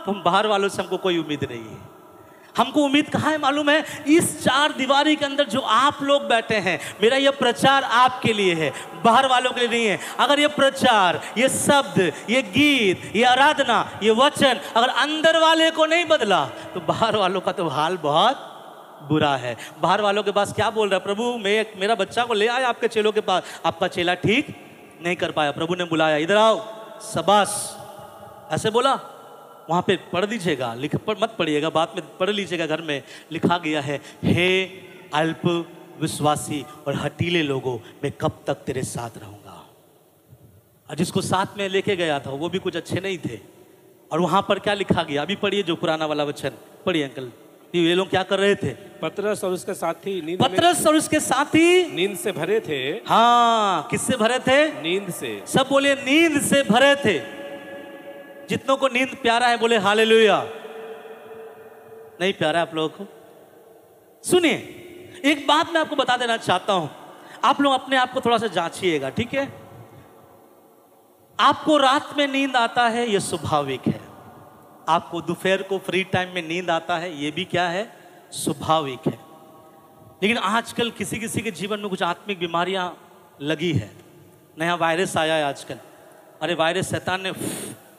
तो हम बाहर वालों से हमको कोई उम्मीद नहीं है। हमको उम्मीद कहाँ है मालूम है? इस 4 दीवारी के अंदर जो आप लोग बैठे हैं। मेरा यह प्रचार आपके लिए है, बाहर वालों के लिए नहीं है। अगर ये प्रचार, ये शब्द, ये गीत, ये आराधना, ये वचन अगर अंदर वाले को नहीं बदला तो बाहर वालों का तो हाल बहुत बुरा है। बाहर वालों के पास क्या बोल रहा है? प्रभु, मैं मेरा बच्चा को ले आया आपके चेलों के पास, आपका चेला ठीक नहीं कर पाया। प्रभु ने बुलाया, इधर आओ, शाबाश, ऐसे बोला। वहां पे पढ़ दीजिएगा, मत पढ़िएगा, बाद में पढ़ लीजिएगा घर में। लिखा गया है, हे अल्प विश्वासी और हठीले लोगों, मैं कब तक तेरे साथ रहूंगा। और जिसको साथ में लेके गया था वो भी कुछ अच्छे नहीं थे। और वहां पर क्या लिखा गया? अभी पढ़िए जो पुराना वाला वचन पढ़िए अंकल। ये लोग क्या कर रहे थे? पतरस और उसके साथी नींद से भरे थे। हाँ, किससे भरे थे? नींद से। सब बोले नींद से भरे थे। जितनों को नींद प्यारा है बोले हालेलुया। नहीं प्यारा आप लोगों को? सुनिए, एक बात मैं आपको बता देना चाहता हूं, आप लोग अपने आप को थोड़ा सा जांचिएगा, ठीक है? आपको रात में नींद आता है, यह स्वाभाविक है। आपको दोपहर को फ्री टाइम में नींद आता है, यह भी क्या है? स्वाभाविक है। लेकिन आजकल किसी किसी के जीवन में कुछ आत्मिक बीमारियां लगी है। नया वायरस आया है आजकल। अरे वायरस शैतान ने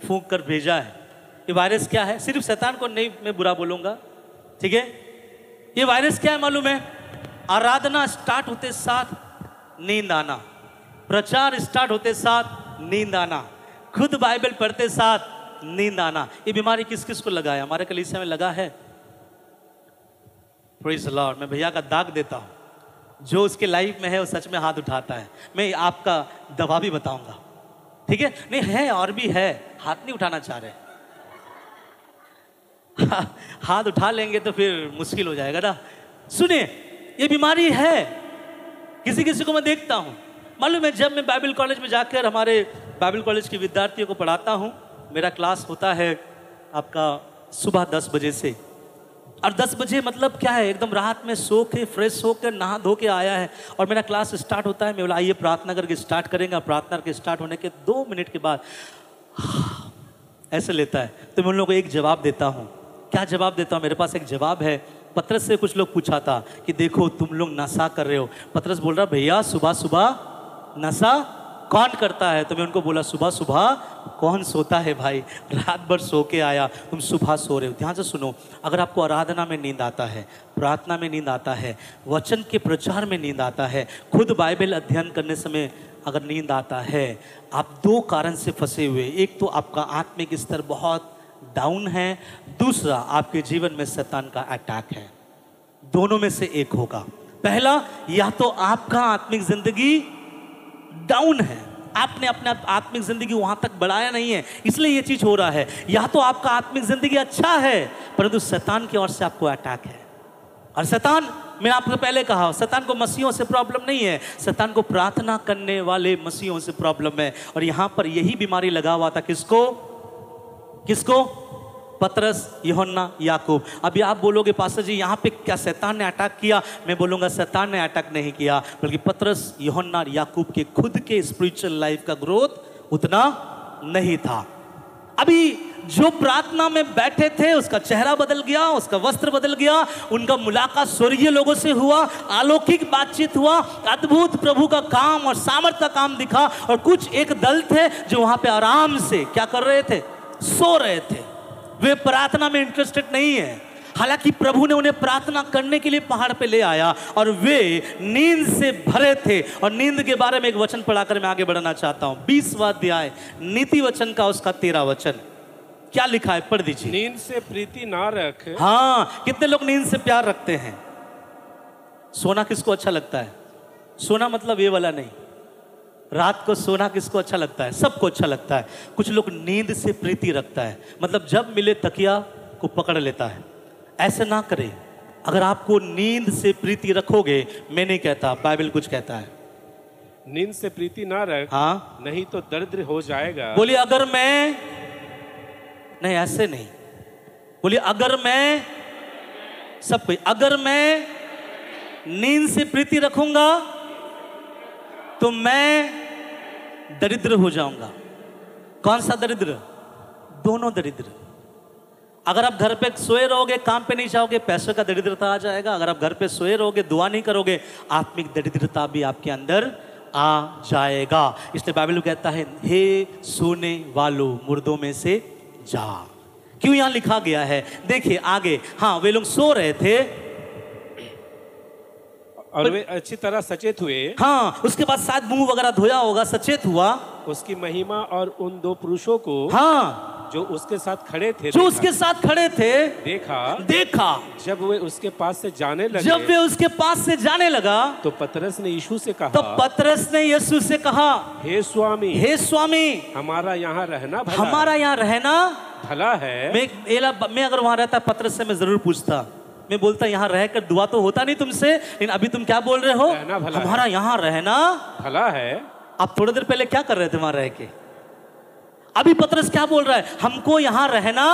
फूंक कर भेजा है। ये वायरस क्या है? सिर्फ शैतान को नहीं मैं बुरा बोलूंगा, ठीक है? ये वायरस क्या है मालूम है? आराधना स्टार्ट होते साथ नींद आना, प्रचार स्टार्ट होते साथ नींद आना, खुद बाइबल पढ़ते साथ नींद आना। ये बीमारी किस किस को लगा है? हमारे कलीसिया में लगा है। Praise the Lord. मैं भैया का दाग देता हूं, जो उसके लाइफ में है वो सच में हाथ उठाता है। मैं आपका दवा भी बताऊंगा, ठीक है? नहीं है, और भी है, हाथ नहीं उठाना चाह रहे। हाथ उठा लेंगे तो फिर मुश्किल हो जाएगा ना। सुनिए, ये बीमारी है, किसी किसी को मैं देखता हूं। मालूम है, जब मैं बाइबल कॉलेज में जाकर हमारे बाइबल कॉलेज के विद्यार्थियों को पढ़ाता हूं, मेरा क्लास होता है आपका सुबह 10 बजे से। और 10 बजे मतलब क्या है? एकदम रात में सो के फ्रेश होकर नहा धो के आया है और मेरा क्लास स्टार्ट होता है। मैं बोला आइए प्रार्थना करके स्टार्ट करेंगे। प्रार्थना करके स्टार्ट होने के 2 मिनट के बाद ऐसे लेता है तो मैं उन लोगों को एक जवाब देता हूँ। क्या जवाब देता हूँ? मेरे पास एक जवाब है। पतरस से कुछ लोग पूछा था कि देखो तुम लोग नशा कर रहे हो। पतरस बोल रहा, भैया सुबह सुबह नशा कौन करता है? तो मैं उनको बोला, सुबह सुबह कौन सोता है भाई? रात भर सो के आया, तुम सुबह सो रहे हो। ध्यान से सुनो, अगर आपको आराधना में नींद आता है, प्रार्थना में नींद आता है, वचन के प्रचार में नींद आता है, खुद बाइबल अध्ययन करने समय अगर नींद आता है, आप 2 कारण से फंसे हुए। एक तो आपका आत्मिक स्तर बहुत डाउन है, दूसरा आपके जीवन में शैतान का अटैक है। दोनों में से एक होगा। पहला, या तो आपका आत्मिक जिंदगी डाउन है, आपने अपना आत्मिक जिंदगी वहां तक बढ़ाया नहीं है, इसलिए ये चीज हो रहा है। या तो आपका आत्मिक जिंदगी अच्छा है परंतु शैतान की ओर से आपको अटैक है। और शैतान, मैंने आपको पहले कहा, शैतान को मसीहों से प्रॉब्लम नहीं है, शैतान को प्रार्थना करने वाले मसीहों से प्रॉब्लम है। और यहां पर यही बीमारी लगा हुआ था। किसको? किसको? पतरस, यूहन्ना, याकूब। अभी आप बोलोगे पास्टर जी यहाँ पे क्या शैतान ने अटैक किया? मैं बोलूँगा शैतान ने अटैक नहीं किया, बल्कि पतरस, यूहन्ना और याकूब के खुद के स्पिरिचुअल लाइफ का ग्रोथ उतना नहीं था। अभी जो प्रार्थना में बैठे थे उसका चेहरा बदल गया, उसका वस्त्र बदल गया, उनका मुलाकात स्वर्गीय लोगों से हुआ, अलौकिक बातचीत हुआ, अद्भुत प्रभु का काम और सामर्थ का काम दिखा। और कुछ एक दल थे जो वहाँ पे आराम से क्या कर रहे थे? सो रहे थे। वे प्रार्थना में इंटरेस्टेड नहीं है। हालांकि प्रभु ने उन्हें प्रार्थना करने के लिए पहाड़ पे ले आया और वे नींद से भरे थे। और नींद के बारे में एक वचन पढ़ाकर मैं आगे बढ़ना चाहता हूं। 20वां अध्याय नीति वचन का उसका 13 वचन क्या लिखा है, पढ़ दीजिए। नींद से प्रीति ना रख। हाँ, कितने लोग नींद से प्यार रखते हैं? सोना किसको अच्छा लगता है? सोना मतलब ये वाला नहीं, रात को सोना किसको अच्छा लगता है? सबको अच्छा लगता है। कुछ लोग नींद से प्रीति रखता है, मतलब जब मिले तकिया को पकड़ लेता है। ऐसे ना करें। अगर आपको नींद से प्रीति रखोगे, मैं नहीं कहता, बाइबल कुछ कहता है, नींद से प्रीति ना रख, हाँ, नहीं तो दरिद्र हो जाएगा। बोलिए अगर मैं, नहीं ऐसे नहीं, बोलिए अगर मैं, सब कोई, अगर मैं नींद से प्रीति रखूंगा तो मैं दरिद्र हो जाऊंगा। कौन सा दरिद्र? दोनों दरिद्र। अगर आप घर पे सोए रहोगे, काम पे नहीं जाओगे, पैसों का दरिद्रता आ जाएगा। अगर आप घर पे सोए रहोगे, दुआ नहीं करोगे, आत्मिक दरिद्रता भी आपके अंदर आ जाएगा। इसलिए बाइबल कहता है, हे सोने वालों मुर्दों में से जा। क्यों यहां लिखा गया है? देखिए आगे। हाँ, वे लोग सो रहे थे और वे अच्छी तरह सचेत हुए। हाँ, उसके बाद शायद मुंह वगैरह धोया होगा, सचेत हुआ। उसकी महिमा और उन दो पुरुषों को, हाँ, जो उसके साथ खड़े थे, जो उसके साथ खड़े थे, देखा। जब वे उसके पास से जाने लगे, जब वे उसके पास से जाने लगा, तो पतरस ने यीशु से कहा, तो पतरस ने यीशु से कहा, हे स्वामी, हे स्वामी, हमारा यहाँ रहना भला, हमारा यहाँ रहना भला है। मैं अगर वहां रहता पतरस से मैं जरूर पूछता, मैं बोलता यहाँ रहकर दुआ तो होता नहीं तुमसे, लेकिन अभी तुम क्या बोल रहे हो? हमारा यहाँ रहना भला है। आप थोड़ी देर पहले क्या कर रहे थे वहां रह के? अभी पतरस क्या बोल रहा है? हमको यहाँ रहना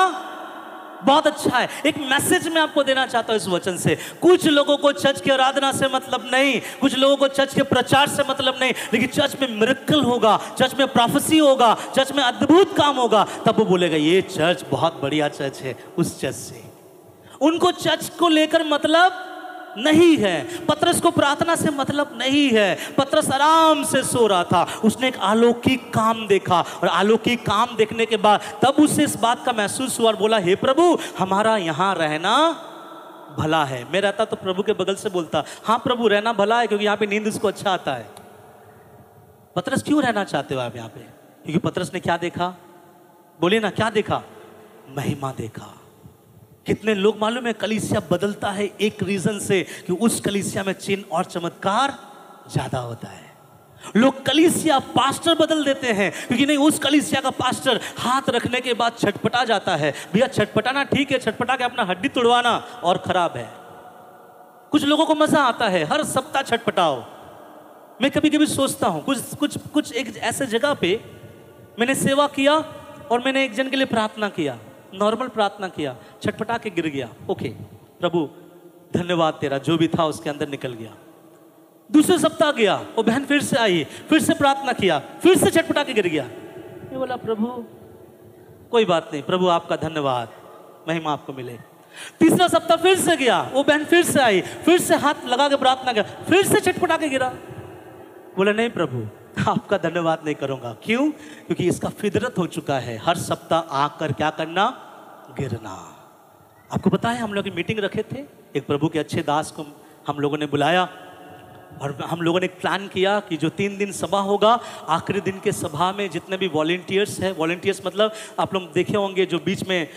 बहुत अच्छा है। एक मैसेज मैं आपको देना चाहता हूं इस वचन से। कुछ लोगों को चर्च की आराधना से मतलब नहीं, कुछ लोगों को चर्च के प्रचार से मतलब नहीं, लेकिन चर्च में मिरेकल होगा, चर्च में प्रोफेसी होगा, चर्च में अद्भुत काम होगा, तब वो बोलेगा ये चर्च बहुत बढ़िया चर्च है। उस चर्च से उनको चर्च को लेकर मतलब नहीं है, पतरस को प्रार्थना से मतलब नहीं है। पतरस आराम से सो रहा था, उसने एक अलौकिक काम देखा और अलौकिक काम देखने के बाद तब उसे इस बात का महसूस हुआ और बोला, हे प्रभु, हमारा यहाँ रहना भला है। मैं रहता तो प्रभु के बगल से बोलता, हाँ प्रभु रहना भला है, क्योंकि यहाँ पे नींद उसको अच्छा आता है। पतरस क्यों रहना चाहते हो आप यहाँ पे? क्योंकि पतरस ने क्या देखा? बोलिए ना, क्या देखा? महिमा देखा। कितने लोग मालूम है कलीसिया बदलता है एक रीजन से कि उस कलीसिया में चिन्ह और चमत्कार ज्यादा होता है। लोग कलीसिया पास्टर बदल देते हैं क्योंकि नहीं, उस कलीसिया का पास्टर हाथ रखने के बाद छटपटा जाता है। भैया छटपटाना ठीक है, छटपटा के अपना हड्डी तोड़वाना और खराब है। कुछ लोगों को मजा आता है, हर सप्ताह छटपटाओ। मैं कभी कभी सोचता हूं, कुछ एक ऐसे जगह पे मैंने सेवा किया और मैंने एक जन के लिए प्रार्थना किया, नॉर्मल प्रार्थना किया, छटपटा के गिर गया। ओके प्रभु धन्यवाद तेरा, जो भी था उसके अंदर निकल गया। दूसरे सप्ताह गया, वो बहन फिर से आई, फिर से प्रार्थना किया, फिर से छटपटा के गिर गया। मैं बोला प्रभु कोई बात नहीं, प्रभु आपका धन्यवाद, महिमा आपको मिले। तीसरा सप्ताह फिर से गया, वो बहन फिर से आई, फिर से हाथ लगा के प्रार्थना किया, फिर से छटपटा के गिरा। बोला नहीं प्रभु आपका धन्यवाद नहीं करूंगा। क्यों? क्योंकि इसका फितरत हो चुका है हर सप्ताह आकर क्या करना? गिरना। आपको पता है हम लोग मीटिंग रखे थे, एक प्रभु के अच्छे दास को हम लोगों ने बुलाया और हम लोगों ने प्लान किया कि जो 3 दिन सभा होगा, आखिरी दिन के सभा में जितने भी वॉलंटियर्स हैं, वॉलंटियर्स मतलब आप लोग देखे होंगे जो बीच में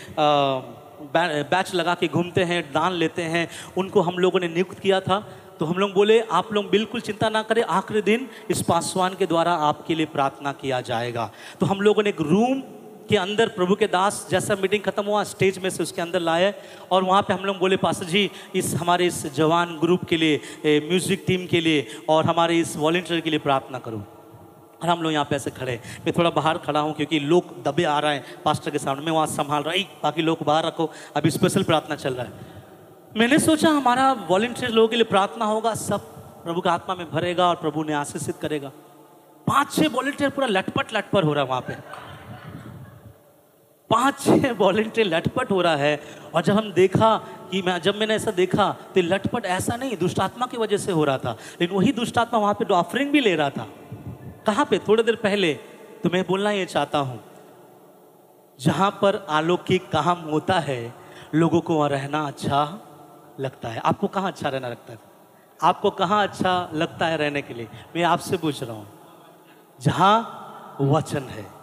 बैच लगा के घूमते हैं, दान लेते हैं, उनको हम लोगों ने नियुक्त किया था। तो हम लोग बोले आप लोग बिल्कुल चिंता ना करें, आखिरी दिन इस पासवान के द्वारा आपके लिए प्रार्थना किया जाएगा। तो हम लोगों ने एक रूम के अंदर प्रभु के दास, जैसा मीटिंग खत्म हुआ स्टेज में से उसके अंदर लाए और वहाँ पे हम लोग बोले पास्टर जी इस हमारे इस जवान ग्रुप के लिए, म्यूजिक टीम के लिए और हमारे इस वॉलंटियर के लिए प्रार्थना करो। और हम लोग यहाँ पे ऐसे खड़े, मैं थोड़ा बाहर खड़ा हूँ क्योंकि लोग दबे आ रहे हैं पास्टर के सामने, मैं वहाँ संभाल रहा, बाकी लोग बाहर रखो, अभी स्पेशल प्रार्थना चल रहा है। मैंने सोचा हमारा वॉलंटियर लोगों के लिए प्रार्थना होगा, सब प्रभु का आत्मा में भरेगा और प्रभु ने आशीषित करेगा। 5-6 वॉलंटियर पूरा लटपट हो रहा है वहाँ पे, 5-6 वॉलंटियर लटपट हो रहा है। और जब हम देखा कि जब मैंने ऐसा देखा तो लटपट ऐसा नहीं दुष्ट आत्मा की वजह से हो रहा था, लेकिन वही दुष्ट आत्मा वहाँ पे ऑफरिंग भी ले रहा था। कहाँ पे? थोड़ी देर पहले। तो मैं बोलना ये चाहता हूँ, जहाँ पर अलौकिक काम होता है लोगों को वहाँ रहना अच्छा लगता है। आपको कहाँ अच्छा रहना लगता है? आपको कहाँ अच्छा लगता है रहने के लिए? मैं आपसे पूछ रहा हूँ। जहाँ वचन है।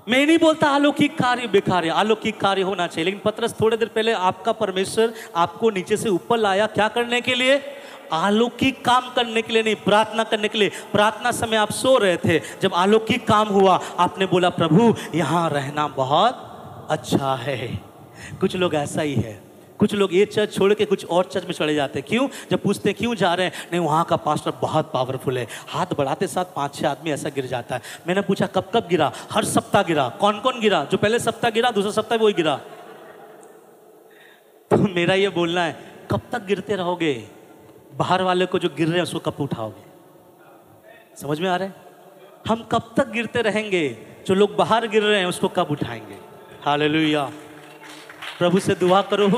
मैं नहीं बोलता अलौकिक कार्य बेकार है, अलौकिक कार्य होना चाहिए, लेकिन पतरस थोड़ी देर पहले आपका परमेश्वर आपको नीचे से ऊपर लाया क्या करने के लिए? अलौकिक काम करने के लिए नहीं, प्रार्थना करने के लिए। प्रार्थना समय आप सो रहे थे, जब अलौकिक काम हुआ आपने बोला प्रभु यहाँ रहना बहुत अच्छा है। कुछ लोग ऐसा ही है, कुछ लोग ये चर्च छोड़ के कुछ और चर्च में चले जाते हैं। क्यों? जब पूछते हैं क्यों जा रहे हैं, नहीं वहाँ का पास्टर बहुत पावरफुल है। हाथ बढ़ाते साथ 5-6 आदमी ऐसा गिर जाता है। मैंने पूछा कब कब गिरा? हर सप्ताह गिरा। कौन कौन गिरा? जो पहले सप्ताह गिरा, दूसरा सप्ताह वही गिरा। तो मेरा ये बोलना है, कब तक गिरते रहोगे? बाहर वाले को जो गिर रहे हैं उसको कब उठाओगे? समझ में आ रहा है? हम कब तक गिरते रहेंगे? जो लोग बाहर गिर रहे हैं उसको कब उठाएंगे? हालेलुया। प्रभु से दुआ करो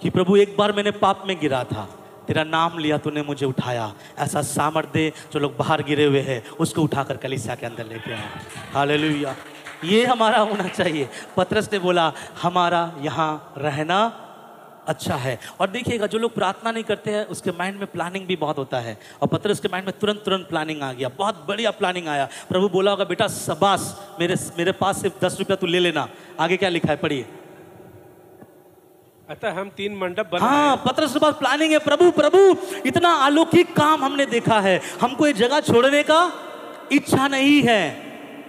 कि प्रभु एक बार मैंने पाप में गिरा था, तेरा नाम लिया, तूने मुझे उठाया। ऐसा सामर्थ्य दे जो लोग बाहर गिरे हुए हैं उसको उठाकर कलीसिया के अंदर लेके आए। हालेलुया। ये हमारा होना चाहिए। पतरस ने बोला हमारा यहाँ रहना अच्छा है। और देखिएगा जो लोग प्रार्थना नहीं करते हैं उसके माइंड में प्लानिंग भी बहुत होता है, और पतरस के माइंड में तुरंत प्लानिंग आ गया, बहुत बढ़िया प्लानिंग आया। प्रभु बोला होगा बेटा शाबाश, मेरे पास सिर्फ 10 रुपया तू ले लेना। आगे क्या लिखा है पढ़िए। अतः हम 3 मंडप बनाए। हाँ, पतरस के पास प्लानिंग है। प्रभु इतना अलौकिक काम हमने देखा है, हमको ये जगह छोड़ने का इच्छा नहीं है।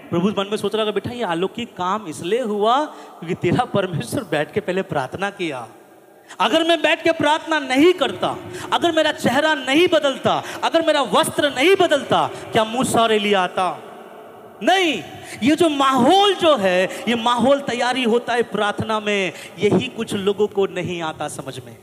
प्रभु मन में सोच रहा बेटा ये अलौकिक काम इसलिए हुआ क्योंकि तेरा परमेश्वर बैठ के पहले प्रार्थना किया। अगर मैं बैठ के प्रार्थना नहीं करता, अगर मेरा चेहरा नहीं बदलता, अगर मेरा वस्त्र नहीं बदलता, क्या मूसा और एलिया आता? नहीं। ये जो माहौल जो है, ये माहौल तैयारी होता है प्रार्थना में। यही कुछ लोगों को नहीं आता समझ में।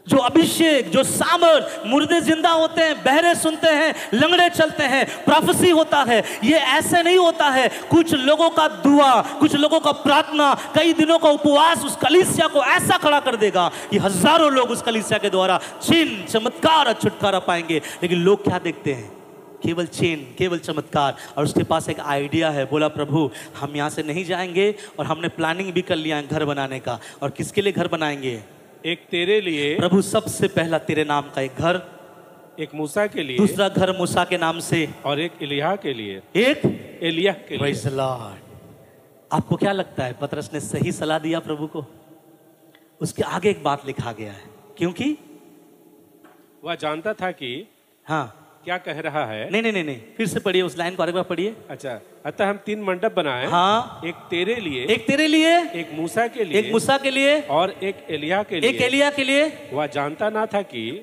जो अभिषेक, जो सामर्थ, मुर्दे जिंदा होते हैं, बहरे सुनते हैं, लंगड़े चलते हैं, प्रोफेसी होता है, ये ऐसे नहीं होता है। कुछ लोगों का दुआ, कुछ लोगों का प्रार्थना, कई दिनों का उपवास उस कलीसिया को ऐसा खड़ा कर देगा कि हजारों लोग उस कलीसिया के द्वारा चिन्ह, चमत्कार और छुटकारा पाएंगे। लेकिन लोग क्या देखते हैं? केवल चिन्ह, केवल चमत्कार। और उसके पास एक आइडिया है। बोला प्रभु हम यहाँ से नहीं जाएंगे, और हमने प्लानिंग भी कर लिया है घर बनाने का। और किसके लिए घर बनाएंगे? एक तेरे लिए प्रभु, सबसे पहला तेरे नाम का एक घर, एक मूसा के लिए, दूसरा घर मूसा के नाम से, और एक एलिया के लिए, एक एलिया के लिए। Praise the Lord. आपको क्या लगता है पतरस ने सही सलाह दिया प्रभु को? उसके आगे एक बात लिखा गया है, क्योंकि वह जानता था कि हाँ क्या कह रहा है। नहीं, फिर से पढ़िए उस लाइन को, एक बार पढ़िए। अच्छा, अतः हम 3 मंडप बनाए। हाँ, एक तेरे लिए, एक मूसा के लिए, एक मूसा के लिए, और एक एलिया के लिए, एक एलिया के लिए। वह जानता ना था कि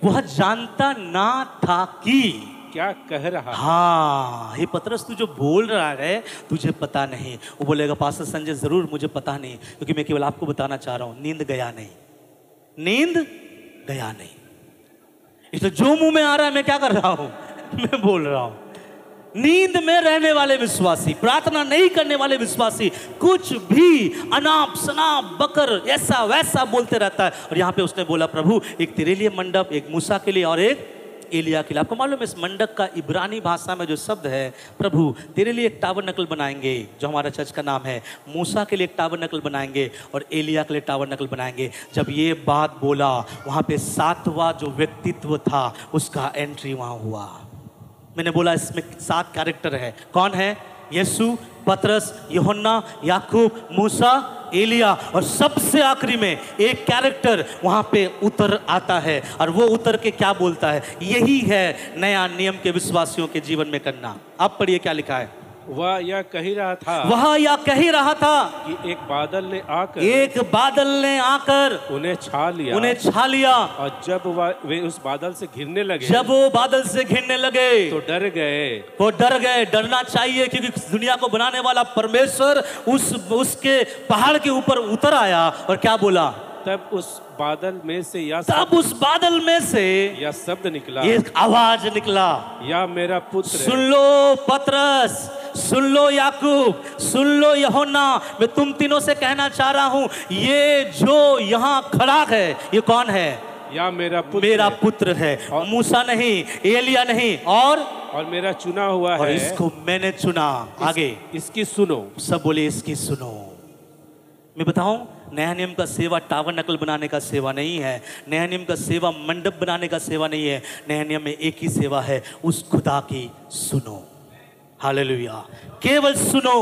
क्या कह रहा। हाँ, हे पतरस तू जो बोल रहा है तुझे पता नहीं। वो बोलेगा पास्टर संजय जरूर मुझे पता नहीं, क्योंकि मैं केवल आपको बताना चाह रहा हूं नींद गया नहीं, नींद गया नहीं। इसलिए जो मुंह में आ रहा है मैं क्या कर रहा हूं? मैं बोल रहा हूं। नींद में रहने वाले विश्वासी, प्रार्थना नहीं करने वाले विश्वासी कुछ भी अनाप शनाप बकर ऐसा वैसा बोलते रहता है। और यहां पे उसने बोला प्रभु एक तेरे लिए मंडप, एक मूसा के लिए और एक एलिया के लिए। आपको मालूम है इस मंडप का इब्रानी भाषा में जो शब्द है, प्रभु तेरे लिए एक टाबरनकल बनाएंगे जो हमारा चर्च का नाम है, मूसा के लिए एक टाबरनकल बनाएंगे और एलिया के लिए टाबरनकल बनाएंगे। जब ये बात बोला वहां पे 7वां जो व्यक्तित्व था उसका एंट्री वहां हुआ। मैंने बोला इसमें 7 कैरेक्टर है। कौन है? यीशु, पतरस, यूहन्ना, याकूब, मूसा, एलिया, और सबसे आखिरी में एक कैरेक्टर वहां पे उतर आता है। और वो उतर के क्या बोलता है? यही है नया नियम के विश्वासियों के जीवन में करना। आप पढ़िए क्या लिखा है। वह यह कह ही रहा था कि एक बादल ने आकर उन्हें छा लिया। और जब वे उस बादल से घिरने लगे तो डर गए। डरना चाहिए क्योंकि दुनिया को बनाने वाला परमेश्वर उसके पहाड़ के ऊपर उतर आया और क्या बोला? तब उस बादल में से यह शब्द निकला, एक आवाज निकला, या मेरा पुत्र। सुन लो पतरस, सुन लो याकूब, सुन लो यूहन्ना, मैं तुम तीनों से कहना चाह रहा हूं ये जो यहाँ खड़ा है ये कौन है? या मेरा पुत्र है। मूसा नहीं, एलिया नहीं, और मेरा चुना हुआ है, इसको मैंने चुना। आगे इसकी सुनो। सब बोले इसकी सुनो। मैं बताऊं नया नियम का सेवा टाबरनेकल बनाने का सेवा नहीं है। नया नियम का सेवा मंडप बनाने का सेवा नहीं है। नया नियम में एक ही सेवा है, उस खुदा की सुनो। हालेलुया, केवल सुनो।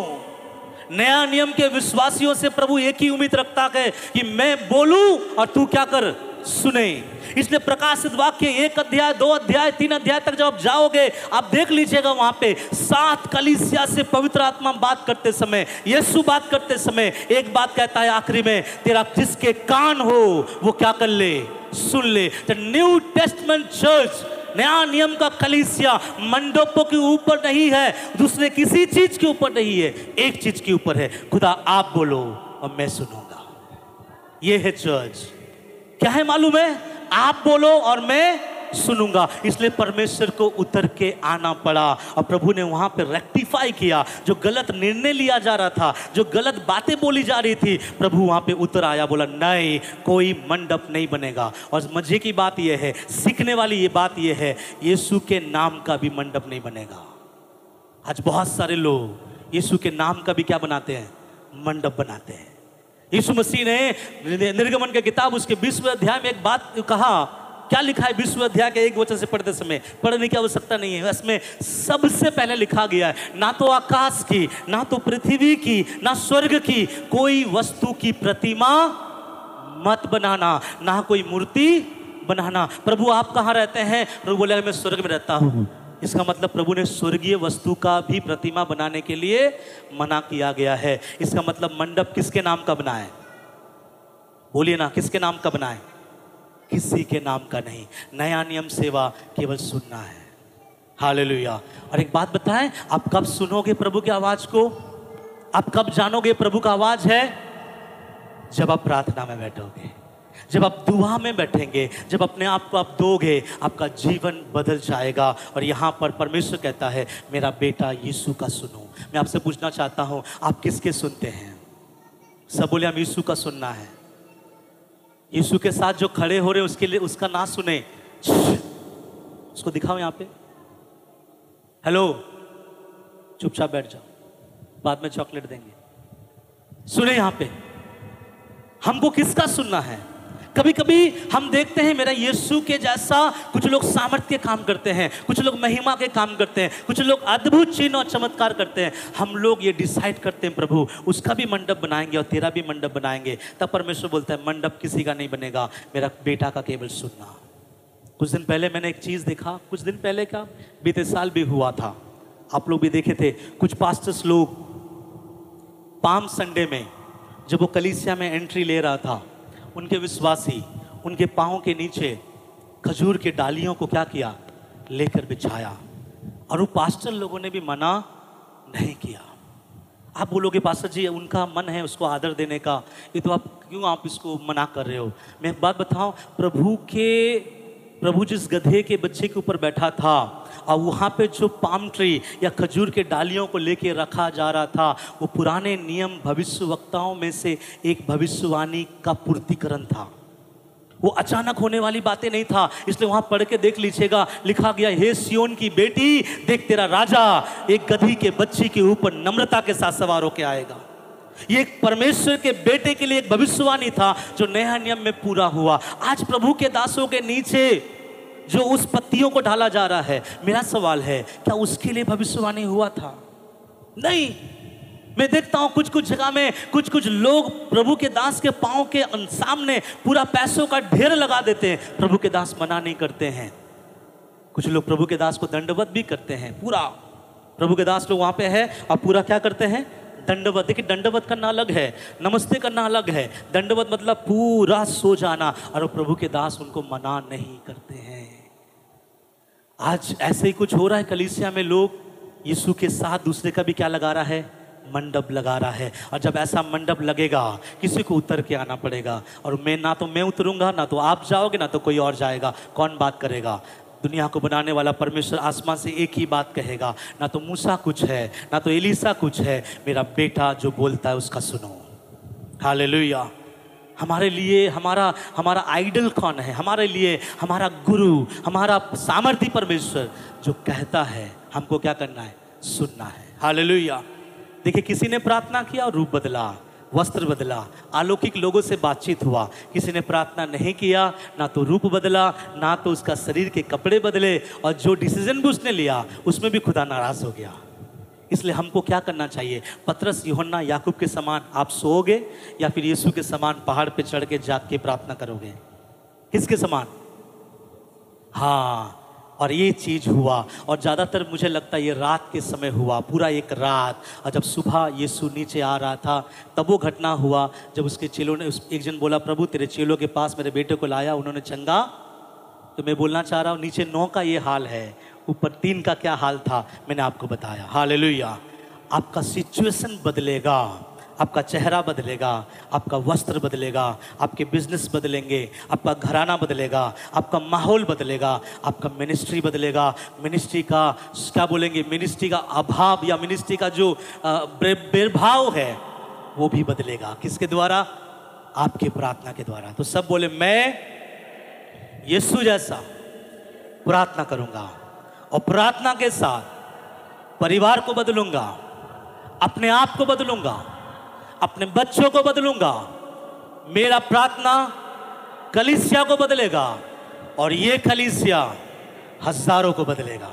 नया नियम के विश्वासियों से प्रभु एक ही उम्मीद रखता है कि मैं बोलूं और तू क्या कर, सुने। इसलिए प्रकाशित वाक्य 1 अध्याय 2 अध्याय 3 अध्याय तक जब आप जाओगे, आप देख लीजिएगा वहां पे 7 कलीसिया से पवित्र आत्मा बात करते समय, यीशु बात करते समय एक बात कहता है आखिरी में, तेरा जिसके कान हो वो क्या कर ले, सुन ले। द न्यू टेस्टमेंट चर्च, नया नियम का कलीसिया मंडपों के ऊपर नहीं है, दूसरे किसी चीज के ऊपर नहीं है, एक चीज के ऊपर है, खुदा आप बोलो और मैं सुनूंगा। ये है चर्च। क्या है मालूम है? आप बोलो और मैं सुनूंगा। इसलिए परमेश्वर को उतर के आना पड़ा और प्रभु ने वहां पे रेक्टिफाई किया। जो गलत निर्णय लिया जा रहा था, जो गलत बातें बोली जा रही थी, प्रभु वहां पे उतर आया, बोला नहीं, कोई मंडप नहीं बनेगा। और मजे की बात यह है, सीखने वाली ये बात यह है, यीशु के नाम का भी मंडप नहीं बनेगा। आज बहुत सारे लोग यीशु के नाम का भी क्या बनाते हैं, मंडप बनाते हैं। यीशु मसीह ने निर्गमन की किताब उसके 20वें अध्याय में एक बात कहा। क्या लिखा है 20वें अध्याय के 1 वचन से पढ़ते समय? पढ़ने की आवश्यकता नहीं है, इसमें सबसे पहले लिखा गया है, ना तो आकाश की, ना तो पृथ्वी की, ना स्वर्ग की कोई वस्तु की प्रतिमा मत बनाना, ना कोई मूर्ति बनाना। प्रभु आप कहाँ रहते हैं? प्रभु बोले मैं स्वर्ग में रहता हूँ। इसका मतलब प्रभु ने स्वर्गीय वस्तु का भी प्रतिमा बनाने के लिए मना किया गया है। इसका मतलब मंडप किसके नाम का बना है? बोलिए ना, किसके नाम का बना है? किसी के नाम का नहीं। नया नियम सेवा केवल सुनना है। हालेलुया। और एक बात बताएं, आप कब सुनोगे प्रभु की आवाज को? आप कब जानोगे प्रभु का आवाज है? जब आप प्रार्थना में बैठोगे, जब आप दुआ में बैठेंगे, जब अपने आप को आप दोगे, आपका जीवन बदल जाएगा। और यहाँ पर परमेश्वर कहता है, मेरा बेटा यीशु का सुनो। मैं आपसे पूछना चाहता हूँ, आप किसके सुनते हैं? सब बोले हम यीशु का सुनना है। यीशु के साथ जो खड़े हो रहे हैं उसके लिए उसका ना सुने, उसको दिखाओ यहाँ पे, हेलो, चुपचाप बैठ जाओ, बाद में चॉकलेट देंगे। सुने यहाँ पे, हमको किसका सुनना है? कभी कभी हम देखते हैं मेरा यीशु के जैसा कुछ लोग सामर्थ्य के काम करते हैं, कुछ लोग महिमा के काम करते हैं, कुछ लोग अद्भुत चिन्ह और चमत्कार करते हैं। हम लोग ये डिसाइड करते हैं प्रभु उसका भी मंडप बनाएंगे और तेरा भी मंडप बनाएंगे। तब परमेश्वर बोलता है मंडप किसी का नहीं बनेगा, मेरा बेटा का केवल सुनना। कुछ दिन पहले मैंने एक चीज़ देखा, कुछ दिन पहले का बीते साल भी हुआ था, आप लोग भी देखे थे। कुछ पास्टर्स लोग पाम संडे में जब वो कलीसिया में एंट्री ले रहा था, उनके विश्वासी उनके पाँव के नीचे खजूर के डालियों को क्या किया, लेकर बिछाया। और वो पास्टर लोगों ने भी मना नहीं किया। आप बोलोगे पास्टर जी उनका मन है उसको आदर देने का, ये तो आप क्यों आप इसको मना कर रहे हो? मैं एक बात बताऊं, प्रभु जिस गधे के बच्चे के ऊपर बैठा था और वहाँ पे जो पाम ट्री या खजूर के डालियों को लेके रखा जा रहा था, वो पुराने नियम भविष्यवक्ताओं में से एक भविष्यवाणी का पूर्तिकरण था। वो अचानक होने वाली बातें नहीं था। इसलिए वहाँ पढ़ के देख लीजिएगा, लिखा गया, हे सियोन की बेटी देख तेरा राजा एक गधी के बच्ची के ऊपर नम्रता के साथ सवार होकर आएगा। ये एक परमेश्वर के बेटे के लिए एक भविष्यवाणी था जो नया नियम में पूरा हुआ। आज प्रभु के दासों के नीचे जो उस पत्तियों को ढाला जा रहा है, मेरा सवाल है क्या उसके लिए भविष्यवाणी हुआ था? नहीं। मैं देखता हूं कुछ कुछ जगह में कुछ लोग प्रभु के दास के पांव के सामने पूरा पैसों का ढेर लगा देते हैं, प्रभु के दास मना नहीं करते हैं। कुछ लोग प्रभु के दास को दंडवत भी करते हैं, पूरा प्रभु के दास लोग वहां पे है और पूरा क्या करते हैं, दंडवत। देखिए दंडवत करना अलग है, नमस्ते करना अलग है। दंडवत मतलब पूरा सो जाना, और प्रभु के दास उनको मना नहीं करते हैं। आज ऐसे ही कुछ हो रहा है कलीसिया में, लोग यीशु के साथ दूसरे का भी क्या लगा रहा है, मंडप लगा रहा है। और जब ऐसा मंडप लगेगा किसी को उतर के आना पड़ेगा। और ना तो मैं उतरूंगा, ना तो आप जाओगे, ना तो कोई और जाएगा। कौन बात करेगा? दुनिया को बनाने वाला परमेश्वर आसमान से एक ही बात कहेगा, ना तो मूसा कुछ है, ना तो एलीसा कुछ है, मेरा बेटा जो बोलता है उसका सुनो। हालेलुया। हमारे लिए हमारा आइडल कौन है? हमारे लिए हमारा गुरु, हमारा सामर्थी परमेश्वर जो कहता है हमको क्या करना है, सुनना है। हालेलुया। देखिए किसी ने प्रार्थना किया और रूप बदला, वस्त्र बदला, अलौकिक लोगों से बातचीत हुआ। किसी ने प्रार्थना नहीं किया, ना तो रूप बदला, ना तो उसका शरीर के कपड़े बदले, और जो डिसीजन भी उसने लिया उसमें भी खुदा नाराज हो गया। इसलिए हमको क्या करना चाहिए? पतरस, यूहन्ना, याकूब के समान आप सोओगे या फिर यीशु के समान पहाड़ पे चढ़ के जाग के प्रार्थना करोगे? किसके समान? हाँ, और ये चीज हुआ, और ज़्यादातर मुझे लगता है ये रात के समय हुआ, पूरा एक रात। और जब सुबह यीशु नीचे आ रहा था तब वो घटना हुआ, जब उसके चेलों ने, एक जन बोला, प्रभु तेरे चेलों के पास मेरे बेटे को लाया, उन्होंने चंगा। तो मैं बोलना चाह रहा हूँ, नीचे 9 का ये हाल है, ऊपर 3 का क्या हाल था मैंने आपको बताया। हालेलुया। आपका सिचुएशन बदलेगा, आपका चेहरा बदलेगा, आपका वस्त्र बदलेगा, आपके बिजनेस बदलेंगे, आपका घराना बदलेगा, आपका माहौल बदलेगा, आपका मिनिस्ट्री बदलेगा। मिनिस्ट्री का क्या बोलेंगे, मिनिस्ट्री का अभाव या मिनिस्ट्री का जो बेरभाव है वो भी बदलेगा। किसके द्वारा? आपके प्रार्थना के द्वारा। तो सब बोले, मैं यीशु जैसा प्रार्थना करूंगा, और प्रार्थना के साथ परिवार को बदलूंगा, अपने आप को बदलूंगा, अपने बच्चों को बदलूंगा। मेरा प्रार्थना कलीसिया को बदलेगा, और ये कलीसिया हजारों को बदलेगा।